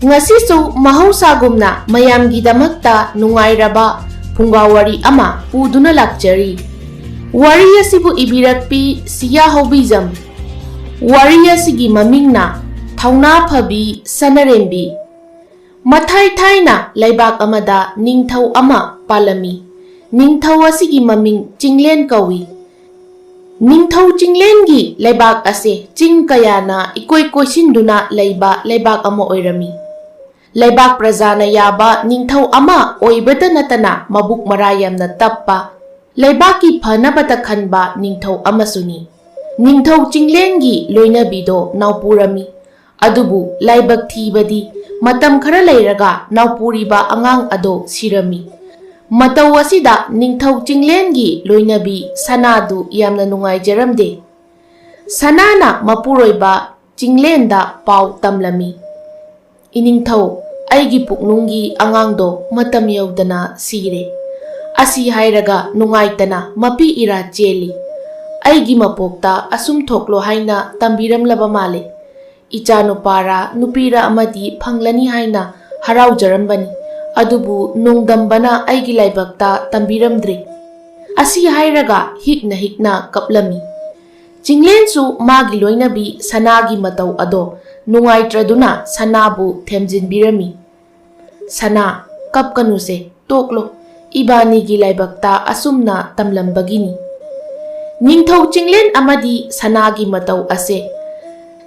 Ngasisu mahusagumna mayamgidamakta nungairaba pungawari ama puduna lakjari. Wari asibu ibirakpi siya hobizam. Wari asigi mamingna thauna phabi sanarembi. Mathai thaina laibak amada ningthau ama palami. Ningthau asigi maming Chinglen kawi. Ningthau Chinglen gi laibak ase ching kayana ikoi koisinduna laiba laibak ama oirami. Laibak prajana yaba ningthau ama oibada natana mabuk marayam na tappa. Laibaki phanabata khanba ningthau amasuni. Ningthau Chinglen gi loinabido naupurami. Adubu laibak thibadi matam khara leiraga naupuriba angang ado sirami. Matau asida ningthau Chinglen gi loinabi sanadu yamna nungaijaramde. Sanana mapuroiba Chinglen da pau tamlami. Iningthau aigi puknungi angangdo matam yaudana sire. Asi hairaga nungaitana mapi ira cheli. Aigi mapokta asum thoklo haina tambiram laba male. Ichano para nupira amadi phanglani haina harau jarambani. Adubu nungdambana aigi laibakta tambiramdre. Asi hairaga hikna kaplami. Chinglen su magi loinabi sanagi matau ado nungaitraduna sanabu themjinbirami. Sana kapkanuse toklo ibani gi laibakta asumna tamlambagini. Ningthau Chinglen amadi sanagi matau ase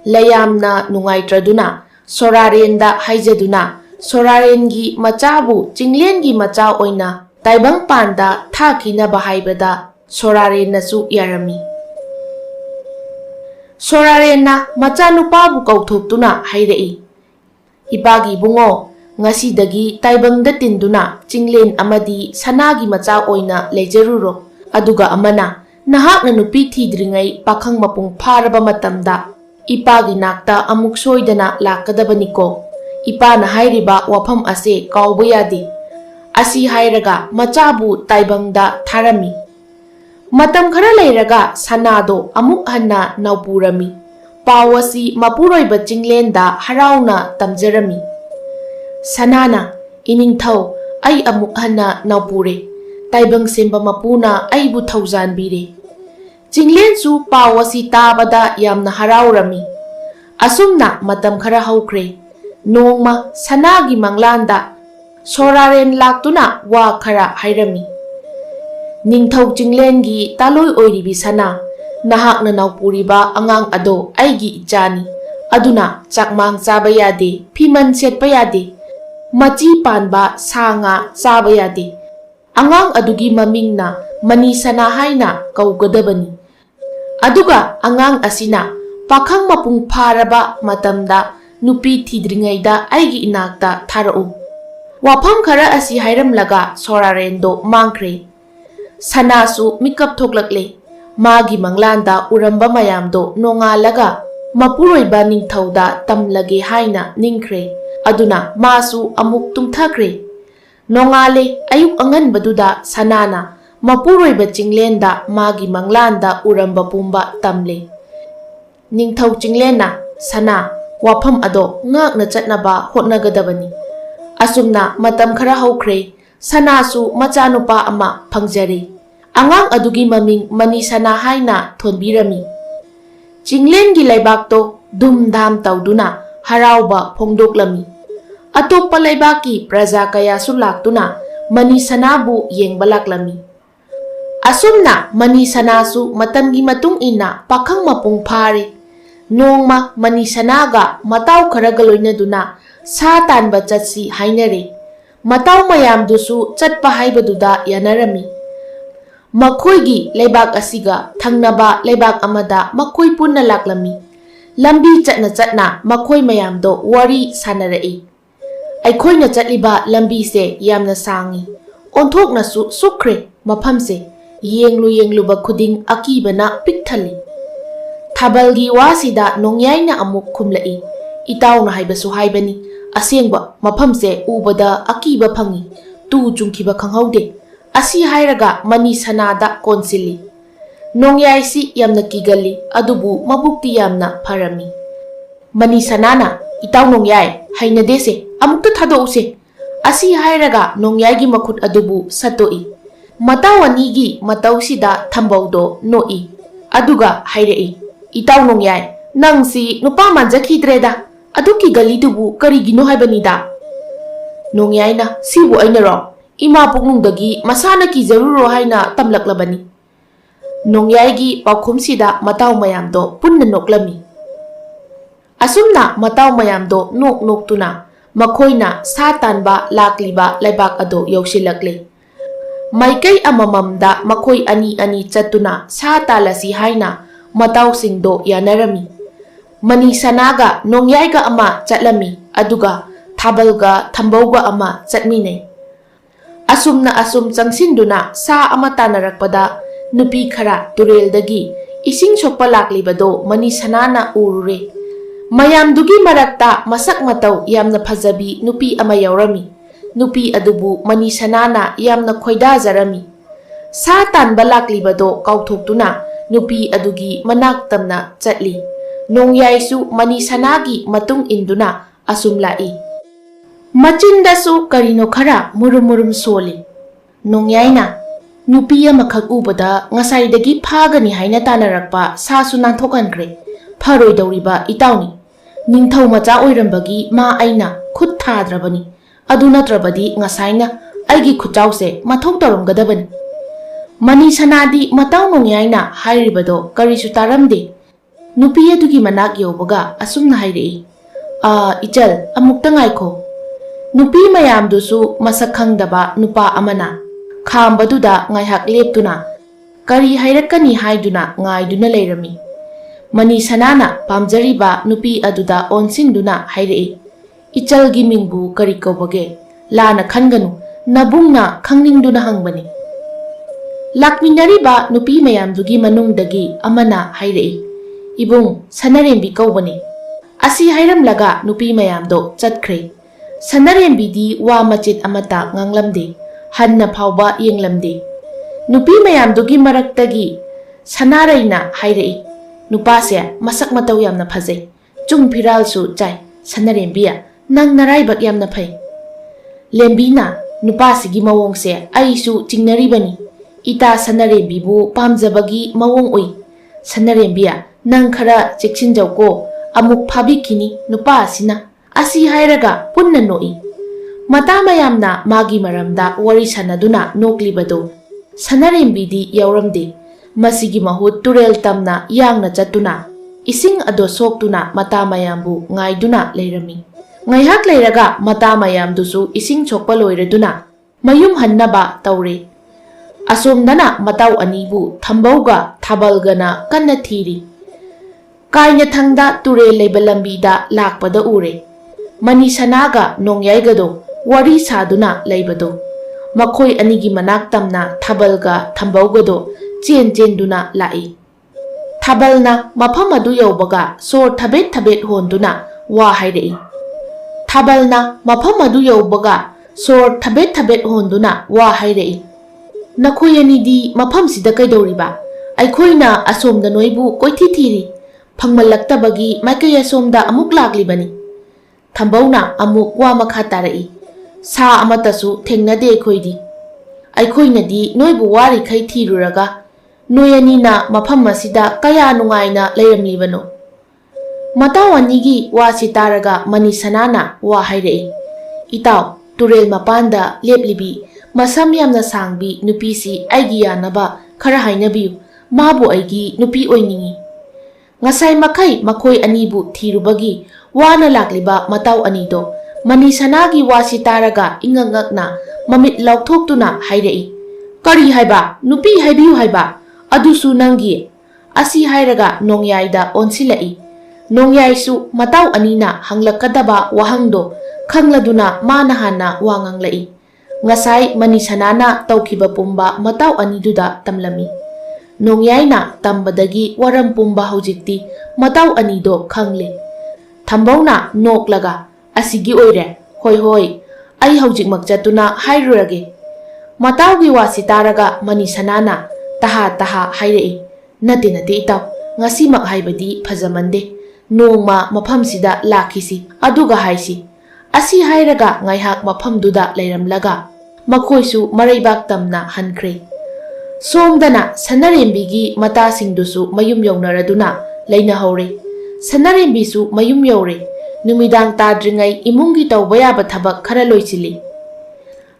layamna nungaitraduna sorarenda haijaduna sorarengi machabu Chinglen gi macha oina taibang panda thakina bahaibada soraren nasu yarami. Sorarena macha nupabu kauthoptuna hairei. Ipagi bungo ngasidagi taibangda tinduna Chinglen amadi sanagi macha oina lejaruro. Aduga amana nahakna nupi thidringai pakhang mapung pharaba matamda ipagi nakta amuk soidana lakadabaniko. Ipana hairiba wafam ase kauba yade. Asi hairaga machabu taibangda tharami. Matam khara leiraga sanado amuk hanna naupurami. Pawasi mapuroiba Chinglen da harauna tamjarami. Sanana iningthau ai amuk hanna naupure. Taibang semba mapuna aibu thaujanbire. Chinglen su pawasi tabada yamna haraurami. Asumna matam khara haukre. Nongma sanagi manglanda soraren laktuna wa khara hairami. Ningthau Chinglen gi taloi oiribi sana nahakna naupuriba angang ado aigi ichani. Aduna chakmang chaba yade, phiman setpa yade, machi panba sanga chaba yade. Angang adugi mamingna Manisana haina kaugadabani. Aduga angang asina pakhang mapung pharaba matamda nupi thidringaida aigi inakta tharau. Wafam khara asi hairamlaga sorarendo mangkhre. Sanasu mikap thoklakle. Magi manglanda uramba mayamdo nongalaga mapuroiba ningthauda tamlage haina ningkhre. Aduna masu amuk tumthakre. Nongale ayuk anganbaduda sanana mapuroiba Chinglenda magi manglanda uramba pumba tamle. Ningthau Chinglena sana wafam ado ngakna chatnaba hotnagadabani. Asumna matam khara haukhre sanasu machanupa ama phangjare. Angang adugi maming Manisana haina thonbirami. Chinglen gi laibakto dumdam tauduna harauba phongdoklami. Atoppa laibaki praja kaya sulaktuna Manisanabu yengbalaklami. Asumna Manisanasu matamgi matung ina pakhang mapung phare. Nongma Manisanaga matau kharagaloina duna sa tanba chatsi hainare. Matau mayamdusu chatpa haibaduda yanarami. Makhoigi laibak asiga thangnaba laibak amada makhoi punna laklami. Lambi chatna makhoi mayamdo wari sanarei. Aikhoina chatliba lambi se yamna sangi. Onthoknasu sukre mafamse yengluba khuding akibana pikthali. Thabalgi wasida nongyaina amuk khumlai. Itawna haibasu haibani. Asengba mafamse ubada akiba phangi. Tu chungkiba khanghaude. Asi hairaga Manisanada konsili. Nongyaisi yamna kigali adubu mabukti yamna pharami. Manisanana ꯏꯇꯥꯎ ꯅꯣꯡꯌꯥꯏ ꯍꯩꯅꯗꯦꯁꯦ ꯑꯃꯨꯛꯇ ꯊꯥꯗꯣꯛꯎꯁꯦ ꯑꯁꯤ ꯍꯥꯏꯔꯒ ꯅꯣꯡꯌꯥꯏꯒꯤ ꯃꯈꯨꯠ ꯑꯗꯨꯕꯨ ꯁꯠꯇꯣꯛꯏ ꯃꯇꯥꯎ ꯑꯅꯤꯒꯤ ꯃꯇꯧꯁꯤꯗ ꯊꯝꯕꯧꯗꯣ ꯅꯣꯛꯏ ꯑꯗꯨꯒ ꯍꯥꯏꯔꯛꯏ ꯏꯇꯥꯎ ꯅꯣꯡꯌꯥꯏ ꯅꯪꯁꯤ ꯅꯨꯄꯥ ꯃꯥꯟꯖꯈꯤꯗ꯭ꯔꯦꯗ ꯑꯗꯨꯒꯤ ꯒꯂꯤꯗꯨꯕꯨ ꯀꯔꯤꯒꯤꯅꯣ ꯍꯥꯏꯕꯅꯤꯗ ꯅꯣꯡꯌꯥꯏꯅ ꯁꯤꯕꯨ ꯑꯩꯅꯔꯣ ꯏꯃꯥ ꯄꯨꯛꯅꯨꯡꯗꯒꯤ ꯃꯁꯥꯅ ꯀꯤꯖꯔꯨꯔꯣ ꯍꯥꯏꯅ ꯇꯝꯂꯛꯂꯕꯅꯤ ꯅꯣꯡꯌꯥꯏꯒꯤ ꯄꯥꯎꯈꯨꯝꯁꯤꯗ ꯃꯇꯥꯎ ꯃꯌꯥꯝꯗꯣ ꯄꯨꯟꯅ ꯅꯣꯛꯂꯝꯃꯤ ꯑꯁꯨꯝꯅ ꯃꯇꯥꯎ ꯃꯌꯥꯝꯗꯣ ꯅꯣꯛ ꯅꯣꯛꯇꯨꯅ ꯃꯈꯣꯏꯅ ꯁꯥ ꯇꯥꯟꯕ ꯂꯥꯛꯂꯤꯕ ꯂꯩꯕꯥꯛ ꯑꯗꯨ ꯌꯧꯁꯤꯜꯂꯛꯂꯦ ꯃꯥꯏꯀꯩ ꯑꯃꯃꯝꯗ ꯃꯈꯣꯏ ꯑꯅꯤ ꯑꯅꯤ ꯆꯠꯇꯨꯅ ꯁꯥ ꯇꯥꯜꯂꯁꯤ ꯍꯥꯏꯅ ꯃꯇꯥꯎꯁꯤꯡꯗꯣ ꯌꯥꯅꯔꯝꯃꯤ ꯃꯅꯤ ꯁꯅꯥꯒ ꯅꯣꯡꯌꯥꯏꯒ ꯑꯃ ꯆꯠꯂꯝꯃꯤ ꯑꯗꯨꯒ ꯊꯥꯕꯜꯒ ꯊꯝꯕꯧꯒ ꯑꯃ ꯆꯠꯃꯤꯟꯅꯩ ꯑꯁꯨꯝꯅ ꯑꯁꯨꯝ ꯆꯪꯁꯤꯟꯗꯨꯅ ꯁꯥ ꯑꯃ ꯇꯥꯟꯅꯔꯛꯄꯗ ꯅꯨꯄꯤ ꯈꯔ ꯇꯨꯔꯦꯜꯗꯒꯤ ꯏꯁꯤꯡ ꯁꯣꯛꯄ ꯂꯥꯛꯂꯤꯕꯗꯣ ꯃꯅꯤ ꯁꯅꯥꯅ ꯎꯔꯨꯔꯦ ꯃꯌꯥꯝꯗꯨꯒꯤ ꯃꯔꯛꯇ ꯃꯁꯛ ꯃꯇꯧ ꯌꯥꯝꯅ ꯐꯖꯕꯤ ꯅꯨꯄꯤ ꯑꯃ ꯌꯥꯎꯔꯝꯃꯤ ꯅꯨꯄꯤ ꯑꯗꯨꯕꯨ ꯃꯅꯤ ꯁꯅꯥꯅ ꯌꯥꯝꯅ ꯈꯣꯏꯗꯥꯖꯔꯝꯃꯤ ꯁꯥ ꯇꯥꯟꯕ ꯂꯥꯛꯂꯤꯕꯗꯣ ꯀꯥꯎꯊꯣꯛꯇꯨꯅ ꯅꯨꯄꯤ ꯑꯗꯨꯒꯤ ꯃꯅꯥꯛ ꯇꯝꯅ ꯆꯠꯂꯤ ꯅꯣꯡꯌꯥꯏꯁꯨ ꯃꯅꯤ ꯁꯅꯥꯒꯤ ꯃꯇꯨꯡ ꯏꯟꯗꯨꯅ ꯑꯁꯨꯝ ꯂꯥꯛꯏ ꯃꯆꯤꯟꯗꯁꯨ ꯀꯔꯤꯅꯣ ꯈꯔ ꯃꯨꯔꯨꯝ ꯃꯨꯔꯨꯝ ꯁꯣꯜꯂꯤ ꯅꯣꯡꯌꯥꯏꯅ ꯅꯨꯄꯤ ꯑꯃꯈꯛ ꯎꯕꯗ ꯉꯁꯥꯏꯗꯒꯤ ꯐꯥꯒꯅꯤ ꯍꯥꯏꯅ ꯇꯥꯟꯅꯔꯛꯄ ꯁꯥꯁꯨ ꯅꯥꯟꯊꯣꯛꯍꯟꯈ꯭ꯔꯦ ꯐꯔꯣꯏꯗꯧꯔꯤꯕ ꯏꯇꯥꯎꯅꯤ ꯅꯤꯡꯊꯧ ꯃꯆꯥ ꯑꯣꯏꯔꯝꯕꯒꯤ ꯃꯥ ꯑꯩꯅ ꯈꯨꯠ ꯊꯥꯗ꯭ꯔꯕꯅꯤ ꯑꯗꯨ ꯅꯠꯇ꯭ꯔꯕꯗꯤ ꯉꯁꯥꯏꯅ ꯑꯩꯒꯤ ꯈꯨꯠꯆꯥꯎꯁꯦ ꯃꯊꯧ ꯇꯧꯔꯝꯒꯗꯕꯅꯤ ꯃꯅꯤ ꯁꯅꯥꯗꯤ ꯃꯇꯥꯎ ꯅꯣꯡꯌꯥꯏꯅ ꯍꯥꯏꯔꯤꯕꯗꯣ ꯀꯔꯤꯁꯨ ꯇꯥꯔꯝꯗꯦ ꯅꯨꯄꯤ ꯑꯗꯨꯒꯤ ꯃꯅꯥꯛ ꯌꯧꯕꯒ ꯑꯁꯨꯝꯅ ꯍꯥꯏꯔꯛꯏ ꯏꯆꯜ ꯑꯃꯨꯛꯇ ꯉꯥꯏꯈꯣ ꯅꯨꯄꯤ ꯃꯌꯥꯝꯗꯨꯁꯨ ꯃꯁꯛ ꯈꯪꯗꯕ ꯅꯨꯄꯥ ꯑꯃꯅ ꯈꯥꯝꯕꯗꯨꯗ ꯉꯥꯏꯍꯥꯛ ꯂꯦꯞꯇꯨꯅ ꯀꯔꯤ ꯍꯥꯏꯔꯛꯀꯅꯤ ꯍꯥꯏꯗꯨꯅ ꯉꯥꯏꯗꯨꯅ ꯂꯩꯔꯝꯃꯤ ꯃꯅꯤ ꯁꯅꯥꯅ ꯄꯥꯝꯖꯔꯤꯕ ꯅꯨꯄꯤ ꯑꯗꯨꯗ ꯑꯣꯟꯁꯤꯟꯗꯨꯅ ꯍꯥꯏꯔꯛꯏ ꯏꯆꯜꯒꯤ ꯃꯤꯡꯕꯨ ꯀꯔꯤ ꯀꯧꯕꯒꯦ ꯂꯥꯟꯅ ꯈꯟꯒꯅꯨ ꯅꯕꯨꯡꯅ ꯈꯪꯅꯤꯡꯗꯨꯅ ꯍꯪꯕꯅꯤ ꯂꯥꯛꯃꯤꯟꯅꯔꯤꯕ ꯅꯨꯄꯤ ꯃꯌꯥꯝꯗꯨꯒꯤ ꯃꯅꯨꯡꯗꯒꯤ ꯑꯃꯅ ꯍꯥꯏꯔꯛꯏ ꯏꯕꯨꯡ ꯁꯅꯔꯦꯝꯕꯤ ꯀꯧꯕꯅꯤ ꯑꯁꯤ ꯍꯥꯏꯔꯝꯂꯒ ꯅꯨꯄꯤ ꯃꯌꯥꯝꯗꯣ ꯆꯠꯈ꯭ꯔꯦ ꯁꯅꯔꯦꯝꯕꯤꯗꯤ ꯋꯥ ꯃꯆꯤꯠ ꯑꯃꯠꯇ ꯉꯥꯡꯂꯝꯗꯦ ꯍꯟꯅ ꯐꯥꯎꯕ ꯌꯦꯡꯂꯝꯗꯦ ꯅꯨꯄꯤ ꯃꯌꯥꯝꯗꯨꯒꯤ ꯃꯔꯛꯇꯒꯤ ꯁꯅꯥꯔꯩꯅ ꯍꯥꯏꯔꯛꯏ ꯅꯨꯄꯥꯁꯦ ꯃꯁꯛ ꯃꯇꯧ ꯌꯥꯝꯅ ꯐꯖꯩ ꯆꯨꯡ ꯐꯤꯔꯥꯜꯁꯨ ꯆꯥꯏ ꯁꯅꯔꯦꯝꯕꯤꯌ ꯅꯪ ꯅꯔꯥꯏꯕꯛ ꯌꯥꯝꯅ ꯐꯩ ꯂꯦꯝꯕꯤꯅ ꯅꯨꯄꯥꯁꯤꯒꯤ ꯃꯑꯣꯡꯁꯦ ꯑꯩꯁꯨ ꯆꯤꯡꯅꯔꯤꯕꯅꯤ ꯏꯇꯥ ꯁꯅꯔꯦꯝꯕꯤꯕꯨ ꯄꯥꯝꯖꯕꯒꯤ ꯃꯑꯣꯡ ꯎꯏ ꯁꯅꯔꯦꯝꯕꯤꯌ ꯅꯪ ꯈꯔ ꯆꯦꯛꯁꯤꯟꯖꯧꯀꯣ ꯑꯃꯨꯛ ꯐꯥꯕꯤꯈꯤꯅꯤ ꯅꯨꯄꯥ ꯑꯁꯤꯅ ꯑꯁꯤ ꯍꯥꯏꯔꯒ ꯄꯨꯟꯅ ꯅꯣꯛꯏ ꯃꯇꯥ ꯃꯌꯥꯝꯅ ꯃꯥꯒꯤ ꯃꯔꯝꯗ ꯋꯥꯔꯤ ꯁꯥꯟꯅꯗꯨꯅ ꯅꯣꯛꯂꯤꯕꯗꯣ ꯁꯅꯔꯦꯝꯕꯤꯗꯤ ꯌꯥꯎꯔꯝꯗꯦ ꯃꯁꯤꯒꯤ ꯃꯍꯨꯠ ꯇꯨꯔꯦꯜ ꯇꯝꯅ ꯌꯥꯡꯅ ꯆꯠꯇꯨꯅ ꯏꯁꯤꯡ ꯑꯗꯣ ꯁꯣꯛꯇꯨꯅ ꯃꯇꯥ ꯃꯌꯥꯝꯕꯨ ꯉꯥꯏꯗꯨꯅ ꯂꯩꯔꯝꯃꯤ ꯉꯥꯏꯍꯥꯛ ꯂꯩꯔꯒ ꯃꯇꯥ ꯃꯌꯥꯝꯗꯨꯁꯨ ꯏꯁꯤꯡ ꯁꯣꯛꯄ ꯂꯣꯏꯔꯗꯨꯅ ꯃꯌꯨꯝ ꯍꯟꯅꯕ ꯇꯧꯔꯦ ꯑꯁꯣꯝꯗꯅ ꯃꯇꯥꯎ ꯑꯅꯤꯕꯨ ꯊꯝꯕꯧꯒ ꯊꯥꯕꯜꯒꯅ ꯀꯟꯅ ꯊꯤꯔꯤ ꯀꯥꯏꯅꯊꯪꯗ ꯇꯨꯔꯦꯜ ꯂꯩꯕ ꯂꯝꯕꯤꯗ ꯂꯥꯛꯄꯗ ꯎꯔꯦ ꯃꯅꯤ ꯁꯅꯥꯒ ꯅꯣꯡꯌꯥꯏꯒꯗꯣ ꯋꯥꯔꯤ ꯁꯥꯗꯨꯅ ꯂꯩꯕꯗꯣ ꯃꯈꯣꯏ ꯑꯅꯤꯒꯤ ꯃꯅꯥꯛ ꯇꯝꯅ ꯊꯥꯕꯜꯒ ꯊꯝꯕꯧꯒꯗꯣ ꯆꯦꯟ ꯆꯦꯟꯗꯨꯅ ꯂꯥꯛꯏ ꯊꯥꯕꯜꯅ ꯃꯐꯝ ꯑꯗꯨ ꯌꯧꯕꯒ ꯁꯣꯔ ꯊꯕꯦꯠ ꯊꯕꯦꯠ ꯍꯣꯟꯗꯨꯅ ꯋꯥ ꯍꯥꯏꯔꯛꯏ ꯊꯥꯕꯜꯅ ꯃꯐꯝ ꯑꯗꯨ ꯌꯧꯕꯒ ꯁꯣꯔ ꯊꯕꯦꯠ ꯊꯕꯦꯠ ꯍꯣꯟꯗꯨꯅ ꯋꯥ ꯍꯥꯏꯔꯛꯏ ꯅꯈꯣꯏ ꯑꯅꯤꯗꯤ ꯃꯐꯝꯁꯤꯗ ꯀꯩꯗꯧꯔꯤꯕ ꯑꯩꯈꯣꯏꯅ ꯑꯁꯣꯝꯗ ꯅꯣꯏꯕꯨ ꯀꯣꯏꯊꯤ ꯊꯤꯔꯤ ꯐꯪꯃꯜꯂꯛꯇꯕꯒꯤ ꯃꯥꯏꯀꯩ ꯑꯁꯣꯝꯗ ꯑꯃꯨꯛ ꯂꯥꯛꯂꯤꯕꯅꯤ ꯊꯝꯕꯧꯅ ꯑꯃꯨꯛ ꯋꯥ ꯃꯈꯥ ꯇꯥꯔꯛꯏ ꯁꯥ ꯑꯃꯠꯇꯁꯨ ꯊꯦꯡꯅꯗꯦ ꯑꯩꯈꯣꯏꯅꯗꯤ ꯅꯣꯏꯕꯨ ꯋꯥꯔꯤꯈꯩ ꯊꯤꯔꯨꯔꯒ ꯅꯣꯏ ꯑꯅꯤꯅ ꯃꯐꯝ ꯑꯁꯤꯗ ꯀꯌా ꯅꯨꯡꯉꯥꯏꯅ ꯂꯩꯔꯝꯂꯤꯕꯅꯣ ꯃꯇꯥꯎ ꯑꯅꯤꯒꯤ ꯋꯥꯁꯤ ꯇꯥꯔꯒ ꯃꯅꯤ ꯁꯅꯥꯅ ꯋꯥ ꯍꯥꯏꯔꯛꯏ ꯏꯇꯥꯎ ꯇꯨꯔꯦꯜ ꯃꯄꯥꯟꯗ ꯂꯦꯞꯂꯤꯕꯤ ꯃꯁꯝ ꯌꯥꯝꯅ ꯁꯥꯡꯕꯤ ꯅꯨꯄꯤꯁꯤ ꯑꯩꯒꯤ ꯌꯥꯅꯕ ꯈꯔ ꯍꯥꯏꯅꯕꯤꯌꯨ ꯃꯥꯕꯨ ꯑꯩꯒꯤ ꯅꯨꯄꯤ ꯑꯣꯏꯅꯤꯡꯏ ꯉꯁꯥꯏ ꯃꯈꯩ ꯃꯈꯣꯏ ꯑꯅꯤꯕꯨ ꯊꯤꯔꯨꯕꯒꯤ ꯋꯥꯅ ꯂꯥꯛꯂꯤꯕ ꯃꯇꯥꯎ ꯑꯅꯤꯗꯣ ꯃꯅꯤ ꯁꯅꯥꯒꯤ ꯋꯥꯁꯤ ꯇꯥꯔꯒ ꯏꯉꯛ ꯉꯛꯅ ꯃꯃꯤꯠ ꯂꯥꯎꯊꯣꯛꯇꯨꯅ ꯍꯥꯏꯔꯛꯏ ꯀꯔꯤ ꯍꯥꯏꯕ ꯅꯨꯄꯤ ꯍꯥꯏꯕꯤꯌꯨ ꯍꯥꯏꯕ ꯑꯗꯨꯁꯨ ꯅꯪꯒꯤ ꯑꯁꯤ ꯍꯥꯏꯔꯒ ꯅꯣꯡꯌꯥꯏꯗ ꯑꯣꯟꯁꯤꯜꯂꯛꯏ ꯅꯣꯡꯌꯥꯏꯁꯨ ꯃꯇꯥꯎ ꯑꯅꯤꯅ ꯍꯪꯂꯛꯀꯗꯕ ꯋꯥꯍꯪꯗꯣ ꯈꯪꯂꯗꯨꯅ ꯃꯥꯅ ꯍꯥꯟꯅ ꯋꯥ ꯉꯥꯡꯂꯛꯏ ꯉꯁꯥꯏ ꯃꯅꯤ ꯁꯅꯥꯅ ꯇꯧꯈꯤꯕ ꯄꯨꯝꯕ ꯃꯇꯥꯎ ꯑꯅꯤꯗꯨꯗ ꯇꯝꯂꯝꯃꯤ ꯅꯣꯡꯌꯥꯏꯅ ꯇꯝꯕꯗꯒꯤ ꯋꯥꯔꯝ ꯄꯨꯝꯕ ꯍꯧꯖꯤꯛꯇꯤ ꯃꯇꯥꯎ ꯑꯅꯤꯗꯣ ꯈꯪꯂꯦ ꯊꯝꯕꯧꯅ ꯅꯣꯛꯂꯒ ꯑꯁꯤꯒꯤ ꯑꯣꯏꯔꯦ ꯍꯣꯏ ꯍꯣꯏ ꯑꯩ ꯍꯧꯖꯤꯛꯃꯛ ꯆꯠꯇꯨꯅ ꯍꯥꯏꯔꯨꯔꯒꯦ ꯃꯇꯥꯎꯒꯤ ꯋꯥꯁꯤ ꯇꯥꯔꯒ ꯃꯅꯤ ꯁꯅꯥꯅ ꯇꯍꯥ ꯇꯍꯥ ꯍꯥꯏꯔꯛꯏ ꯅꯠꯇꯦ ꯏꯇꯥꯎ ꯉꯁꯤꯃꯛ ꯍꯥꯏꯕꯗꯤ ꯐꯖꯃꯟꯗꯦ ꯅꯣꯡꯃ ꯃꯐꯝꯁꯤꯗ ꯂꯥꯛꯈꯤꯁꯤ ꯑꯗꯨꯒ ꯍꯥꯏꯁꯤ ꯑꯁꯤ ꯍꯥꯏꯔꯒ ꯉꯥꯏꯍꯥꯛ ꯃꯐꯝꯗꯨꯗ ꯂꯩꯔꯝꯂꯒ ꯃꯈꯣꯏꯁꯨ ꯃꯔꯩꯕꯥꯛ ꯇꯝꯅ ꯍꯟꯈ꯭ꯔꯦ꯫ ꯁꯣꯝꯗꯅ ꯁꯅꯔꯦꯝꯕꯤꯒꯤ ꯃꯇꯥꯁꯤꯡꯗꯨꯁꯨ ꯃꯌꯨꯝ ꯌꯧꯅꯔꯗꯨꯅ ꯂꯩꯅꯍꯧꯔꯦ꯫ ꯁꯅꯔꯦꯝꯕꯤꯁꯨ ꯃꯌꯨꯝ ꯌꯧꯔꯦ꯫ ꯅꯨꯃꯤꯗꯥꯡ ꯇꯥꯗ꯭ꯔꯤꯉꯩ ꯏꯃꯨꯡꯒꯤ ꯇꯧꯕ ꯌꯥꯕ ꯊꯕꯛ ꯈꯔ ꯂꯣꯏꯁꯤꯜꯂꯤ꯫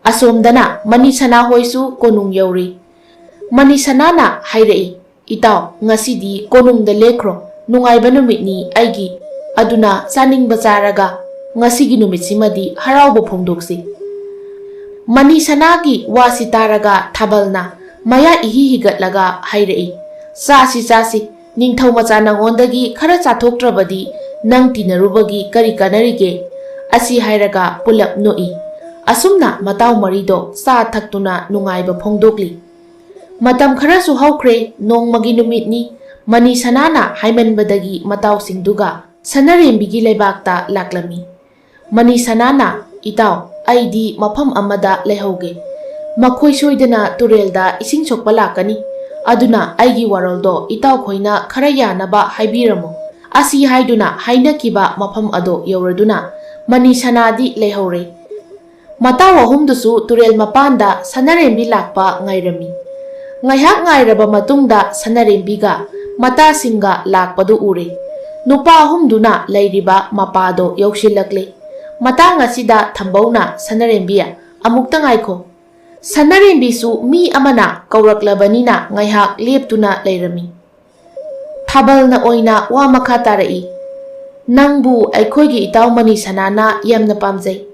ꯑꯁꯣꯝꯗꯅ ꯃꯅꯤꯁꯅꯥ ꯍꯣꯏꯁꯨ ꯀꯣꯅꯨꯡ ꯌꯧꯔꯤ꯫ ꯃꯅꯤꯁꯅꯥꯅ ꯍꯥꯏꯔꯛꯏ, ꯏꯇꯥꯎ ꯉꯁꯤꯗꯤ ꯀꯣꯅꯨꯡꯗ ꯂꯦꯛꯈ꯭ꯔꯣ, ꯅꯨꯡꯉꯥꯏꯕ ꯅꯨꯃꯤꯠꯅꯤ ꯑꯩꯒꯤ, ꯑꯗꯨꯅ ꯆꯥꯅꯤꯡꯕ ꯆꯥꯔꯒ ꯉꯁꯤꯒꯤ ꯅꯨꯃꯤꯠꯁꯤꯃꯗꯤ ꯍꯔꯥꯎꯕ ꯐꯣꯡꯗꯣꯛꯁꯤ꯫ ꯃꯅꯤꯁꯅꯥꯒꯤ ꯋꯥꯁꯤ ꯇꯥꯔꯒ ꯊꯥꯕꯜꯅ ꯃꯌꯥ ꯏꯍꯤ ꯍꯤꯒꯠꯂꯒ ꯍꯥꯏꯔꯛꯏ, ꯆꯥꯁꯤ ꯆꯥꯁꯤ, ꯅꯤꯡꯊꯧ ꯃꯆꯥ ꯅꯉꯣꯟꯗꯒꯤ ꯈꯔ ꯆꯥꯊꯣꯛꯇ꯭ꯔꯕꯗꯤ ꯅꯪ ꯇꯤꯟꯅꯔꯨꯕꯒꯤ ꯀꯔꯤ ꯀꯥꯟꯅꯔꯤꯒꯦ? ꯑꯁꯤ ꯍꯥꯏꯔꯒ ꯄꯨꯂꯞ ꯅꯣꯛꯏ꯫ ꯑꯁꯨꯝꯅ ꯃꯇꯥꯎ ꯃꯔꯤꯗꯣ ꯆꯥ ꯊꯛꯇꯨꯅ ꯅꯨꯡꯉꯥꯏꯕ ꯐꯣꯡꯗꯣꯛꯂꯤ꯫ ꯃꯇꯝ ꯈꯔꯁꯨ ꯍꯧꯈ꯭ꯔꯦ꯫ ꯅꯣꯡꯃꯒꯤ ꯅꯨꯃꯤꯠꯅꯤ꯫ ꯃꯅꯤꯁꯅꯥꯅ ꯍꯥꯏꯃꯟꯕꯗꯒꯤ ꯃꯇꯥꯎꯁꯤꯡꯗꯨꯒ ꯁꯅꯔꯦꯝꯕꯤꯒꯤ ꯂꯩꯕꯥꯛꯇ ꯂꯥꯛꯂꯝꯃꯤ꯫ ꯃꯅꯤꯁꯅꯥꯅ, ꯏꯇꯥꯎ ꯑꯩꯗꯤ ꯃꯐꯝ ꯑꯃꯗ ꯂꯩꯍꯧꯒꯦ, ꯃꯈꯣꯏ ꯁꯣꯏꯗꯅ ꯇꯨꯔꯦꯜꯗ ꯏꯁꯤꯡ ꯁꯣꯛꯄ ꯂꯥꯛꯀꯅꯤ, ꯑꯗꯨꯅ ꯑꯩꯒꯤ ꯋꯥꯔꯣꯜꯗꯣ ꯏꯇꯥꯎꯈꯣꯏꯅ ꯈꯔ ꯌꯥꯅꯕ ꯍꯥꯏꯕꯤꯔꯝꯃꯨ꯫ ꯑꯁꯤ ꯍꯥꯏꯗꯨꯅ ꯍꯥꯏꯅꯈꯤꯕ ꯃꯐꯝ ꯑꯗꯣ ꯌꯧꯔꯗꯨꯅ ꯃꯅꯤꯁꯅꯥꯗꯤ ꯂꯩꯍꯧꯔꯦ꯫ ꯃꯇꯥꯎ ꯑꯍꯨꯝꯗꯨꯁꯨ ꯇꯨꯔꯦꯜ ꯃꯄꯥꯟꯗ ꯁꯅꯔꯦꯝꯕꯤ ꯂꯥꯛꯄ ꯉꯥꯏꯔꯝꯃꯤ꯫ ꯉꯥꯏꯍꯥꯛ ꯉꯥꯏꯔꯕ ꯃꯇꯨꯡꯗ ꯁꯅꯔꯦꯝꯕꯤꯒ ꯃꯇꯥꯁꯤꯡꯒ ꯂꯥꯛꯄꯗꯨ ꯎꯔꯦ꯫ ꯅꯨꯄꯥ ꯑꯍꯨꯝꯗꯨꯅ ꯂꯩꯔꯤꯕ ꯃꯄꯥꯗꯣ ꯌꯧꯁꯤꯜꯂꯛꯂꯦ꯫ ꯃꯇꯥꯡ ꯑꯁꯤꯗ ꯊꯝꯕꯧꯅ ꯁꯅꯔꯦꯝꯕꯤ, ꯑꯃꯨꯛꯇ ꯉꯥꯏꯈꯣ꯫ ꯁꯅꯔꯦꯝꯕꯤꯁꯨ ꯃꯤ ꯑꯃꯅ ꯀꯧꯔꯛꯂꯕꯅꯤꯅ ꯉꯥꯏꯍꯥꯛ ꯂꯦꯞꯇꯨꯅ ꯂꯩꯔꯝꯃꯤ꯫ ꯊꯥꯕꯜꯅ ꯑꯣꯏꯅ ꯋꯥ ꯃꯈꯥ ꯇꯥꯔꯛꯏ, ꯅꯪꯕꯨ ꯑꯩꯈꯣꯏꯒꯤ ꯏꯇꯥꯎ ꯃꯅꯤꯁꯅꯥꯅ ꯌꯥꯝꯅ ꯄꯥꯝꯖꯩ꯫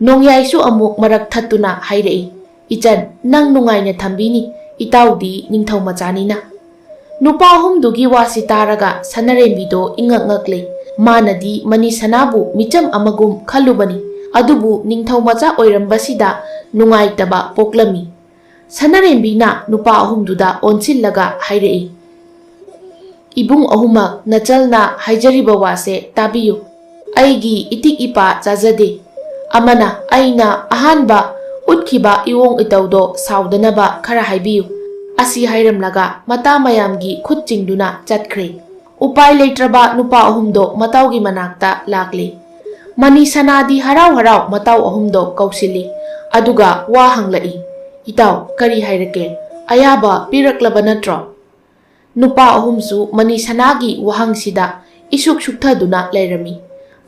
ꯅꯣꯡꯌꯥꯏꯁꯨ ꯑꯃꯨꯛ ꯃꯔꯛ ꯊꯠꯇꯨꯅ ꯍꯥꯏꯔꯛꯏ, ꯏꯆꯟ ꯅꯪ ꯅꯨꯡꯉꯥꯏꯅ ꯊꯝꯕꯤꯅꯤ, ꯏꯇꯥꯎꯗꯤ ꯅꯤꯡꯊꯧ ꯃꯆꯥꯅꯤꯅ꯫ ꯅꯨꯄꯥ ꯑꯍꯨꯝꯗꯨꯒꯤ ꯋꯥꯁꯤ ꯇꯥꯔꯒ ꯁꯅꯔꯦꯝꯕꯤꯗꯣ ꯏꯉꯛ ꯉꯛꯂꯦ꯫ ꯃꯥꯅꯗꯤ ꯃꯅꯤꯁꯅꯥꯕꯨ ꯃꯤꯆꯝ ꯑꯃꯒꯨꯝ ꯈꯜꯂꯨꯕꯅꯤ, ꯑꯗꯨꯕꯨ ꯅꯤꯡꯊꯧ ꯃꯆꯥ ꯑꯣꯏꯔꯝꯕꯁꯤꯗ ꯅꯨꯡꯉꯥꯏꯇꯕ ꯄꯣꯛꯂꯝꯃꯤ꯫ ꯁꯅꯔꯦꯝꯕꯤꯅ ꯅꯨꯄꯥ ꯑꯍꯨꯝꯗꯨꯗ ꯑꯣꯟꯁꯤꯜꯂꯒ ꯍꯥꯏꯔꯛꯏ, ꯏꯕꯨꯡ ꯑꯍꯨꯝꯃꯛ ꯅꯆꯜꯅ ꯍꯥꯏꯖꯔꯤꯕ ꯋꯥꯁꯦ ꯇꯥꯕꯤꯌꯨ꯫ ꯑꯩꯒꯤ ꯏꯇꯤꯛ ꯏꯄꯥ ꯆꯥꯖꯗꯦ꯫ ꯑꯃꯅ ꯑꯩꯅ ꯑꯍꯥꯟꯕ ꯎꯠꯈꯤꯕ ꯏꯋꯣꯡ ꯏꯇꯧꯗꯣ ꯁꯥꯎꯗꯅꯕ ꯈꯔ ꯍꯥꯏꯕꯤꯌꯨ꯫ ꯑꯁꯤ ꯍꯥꯏꯔꯝꯂꯒ ꯃꯇꯥ ꯃꯌꯥꯝꯒꯤ ꯈꯨꯠ ꯆꯤꯡꯗꯨꯅ ꯆꯠꯈ꯭ꯔꯦ꯫ ꯎꯄꯥꯏ ꯂꯩꯇ꯭ꯔꯕ ꯅꯨꯄꯥ ꯑꯍꯨꯝꯗꯣ ꯃꯇꯥꯎꯒꯤ ꯃꯅꯥꯛꯇ ꯂꯥꯛꯂꯦ꯫ ꯃꯅꯤꯁꯅꯥꯗꯤ ꯍꯔꯥꯎ ꯍꯔꯥꯎ ꯃꯇꯥꯎ ꯑꯍꯨꯝꯗꯣ ꯀꯧꯁꯤꯜꯂꯤ, ꯑꯗꯨꯒ ꯋꯥ ꯍꯪꯂꯛꯏ, ꯏꯇꯥꯎ ꯀꯔꯤ ꯍꯥꯏꯔꯛꯀꯦ? ꯑꯌꯥꯕ ꯄꯤꯔꯛꯂꯕ ꯅꯠꯇ꯭ꯔꯣ? ꯅꯨꯄꯥ ꯑꯍꯨꯝꯁꯨ ꯃꯅꯤꯁꯅꯥꯒꯤ ꯋꯥꯍꯪꯁꯤꯗ ꯏꯁꯨꯛ ꯁꯨꯛꯊꯗꯨꯅ ꯂꯩꯔꯝꯃꯤ꯫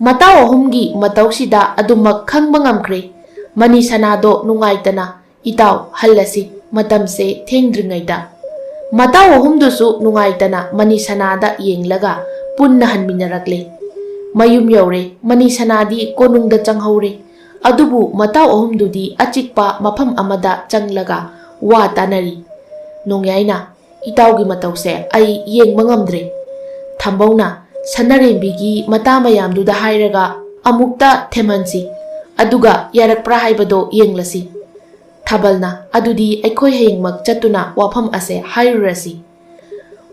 ꯃꯇꯥꯎ ꯑꯍꯨꯝꯒꯤ ꯃꯇꯧꯁꯤꯗ ꯑꯗꯨꯃꯛ ꯈꯪꯕ ꯉꯝꯈ꯭ꯔꯦ꯫ ꯃꯅꯤꯁꯅꯥꯗꯣ ꯅꯨꯡꯉꯥꯏꯇꯅ, ꯏꯇꯥꯎ ꯍꯜꯂꯁꯤ, ꯃꯇꯝꯁꯦ ꯊꯦꯡꯗ꯭ꯔꯤꯉꯩꯗ꯫ ꯃꯇꯥꯎ ꯑꯍꯨꯝꯗꯨꯁꯨ ꯅꯨꯡꯉꯥꯏꯇꯅ ꯃꯅꯤꯁꯅꯥꯗ ꯌꯦꯡꯂꯒ ꯄꯨꯟꯅ ꯍꯟꯃꯤꯟꯅꯔꯛꯂꯦ꯫ ꯃꯌꯨꯝ ꯌꯧꯔꯦ꯫ ꯃꯅꯤꯁꯅꯥꯗꯤ ꯀꯣꯅꯨꯡꯗ ꯆꯪꯍꯧꯔꯦ꯫ ꯑꯗꯨꯕꯨ ꯃꯇꯥꯎ ꯑꯍꯨꯝꯗꯨꯗꯤ ꯑꯆꯤꯛꯄ ꯃꯐꯝ ꯑꯃꯗ ꯆꯪꯂꯒ ꯋꯥ ꯇꯥꯅꯔꯤ꯫ ꯅꯣꯡꯌꯥꯏꯅ, ꯏꯇꯥꯎꯒꯤ ꯃꯇꯧꯁꯦ ꯑꯩ ꯌꯦꯡꯕ ꯉꯝꯗ꯭ꯔꯦ꯫ ꯊꯝꯕꯧꯅ, ꯁꯅꯔꯦꯝꯕꯤꯒꯤ ꯃꯇꯥ ꯃꯌꯥꯝꯗꯨꯗ ꯍꯥꯏꯔꯒ ꯑꯃꯨꯛꯇ ꯊꯦꯝꯍꯟꯁꯤ, ꯑꯗꯨꯒ ꯌꯥꯔꯛꯄ꯭ꯔꯥ ꯍꯥꯏꯕꯗꯣ ꯌꯦꯡꯂꯁꯤ꯫ ꯊꯥꯕꯜꯅ, ꯑꯗꯨꯗꯤ ꯑꯩꯈꯣꯏ ꯍꯌꯦꯡꯃꯛ ꯆꯠꯇꯨꯅ ꯋꯥꯐꯝ ꯑꯁꯦ ꯍꯥꯏꯔꯨꯔꯁꯤ꯫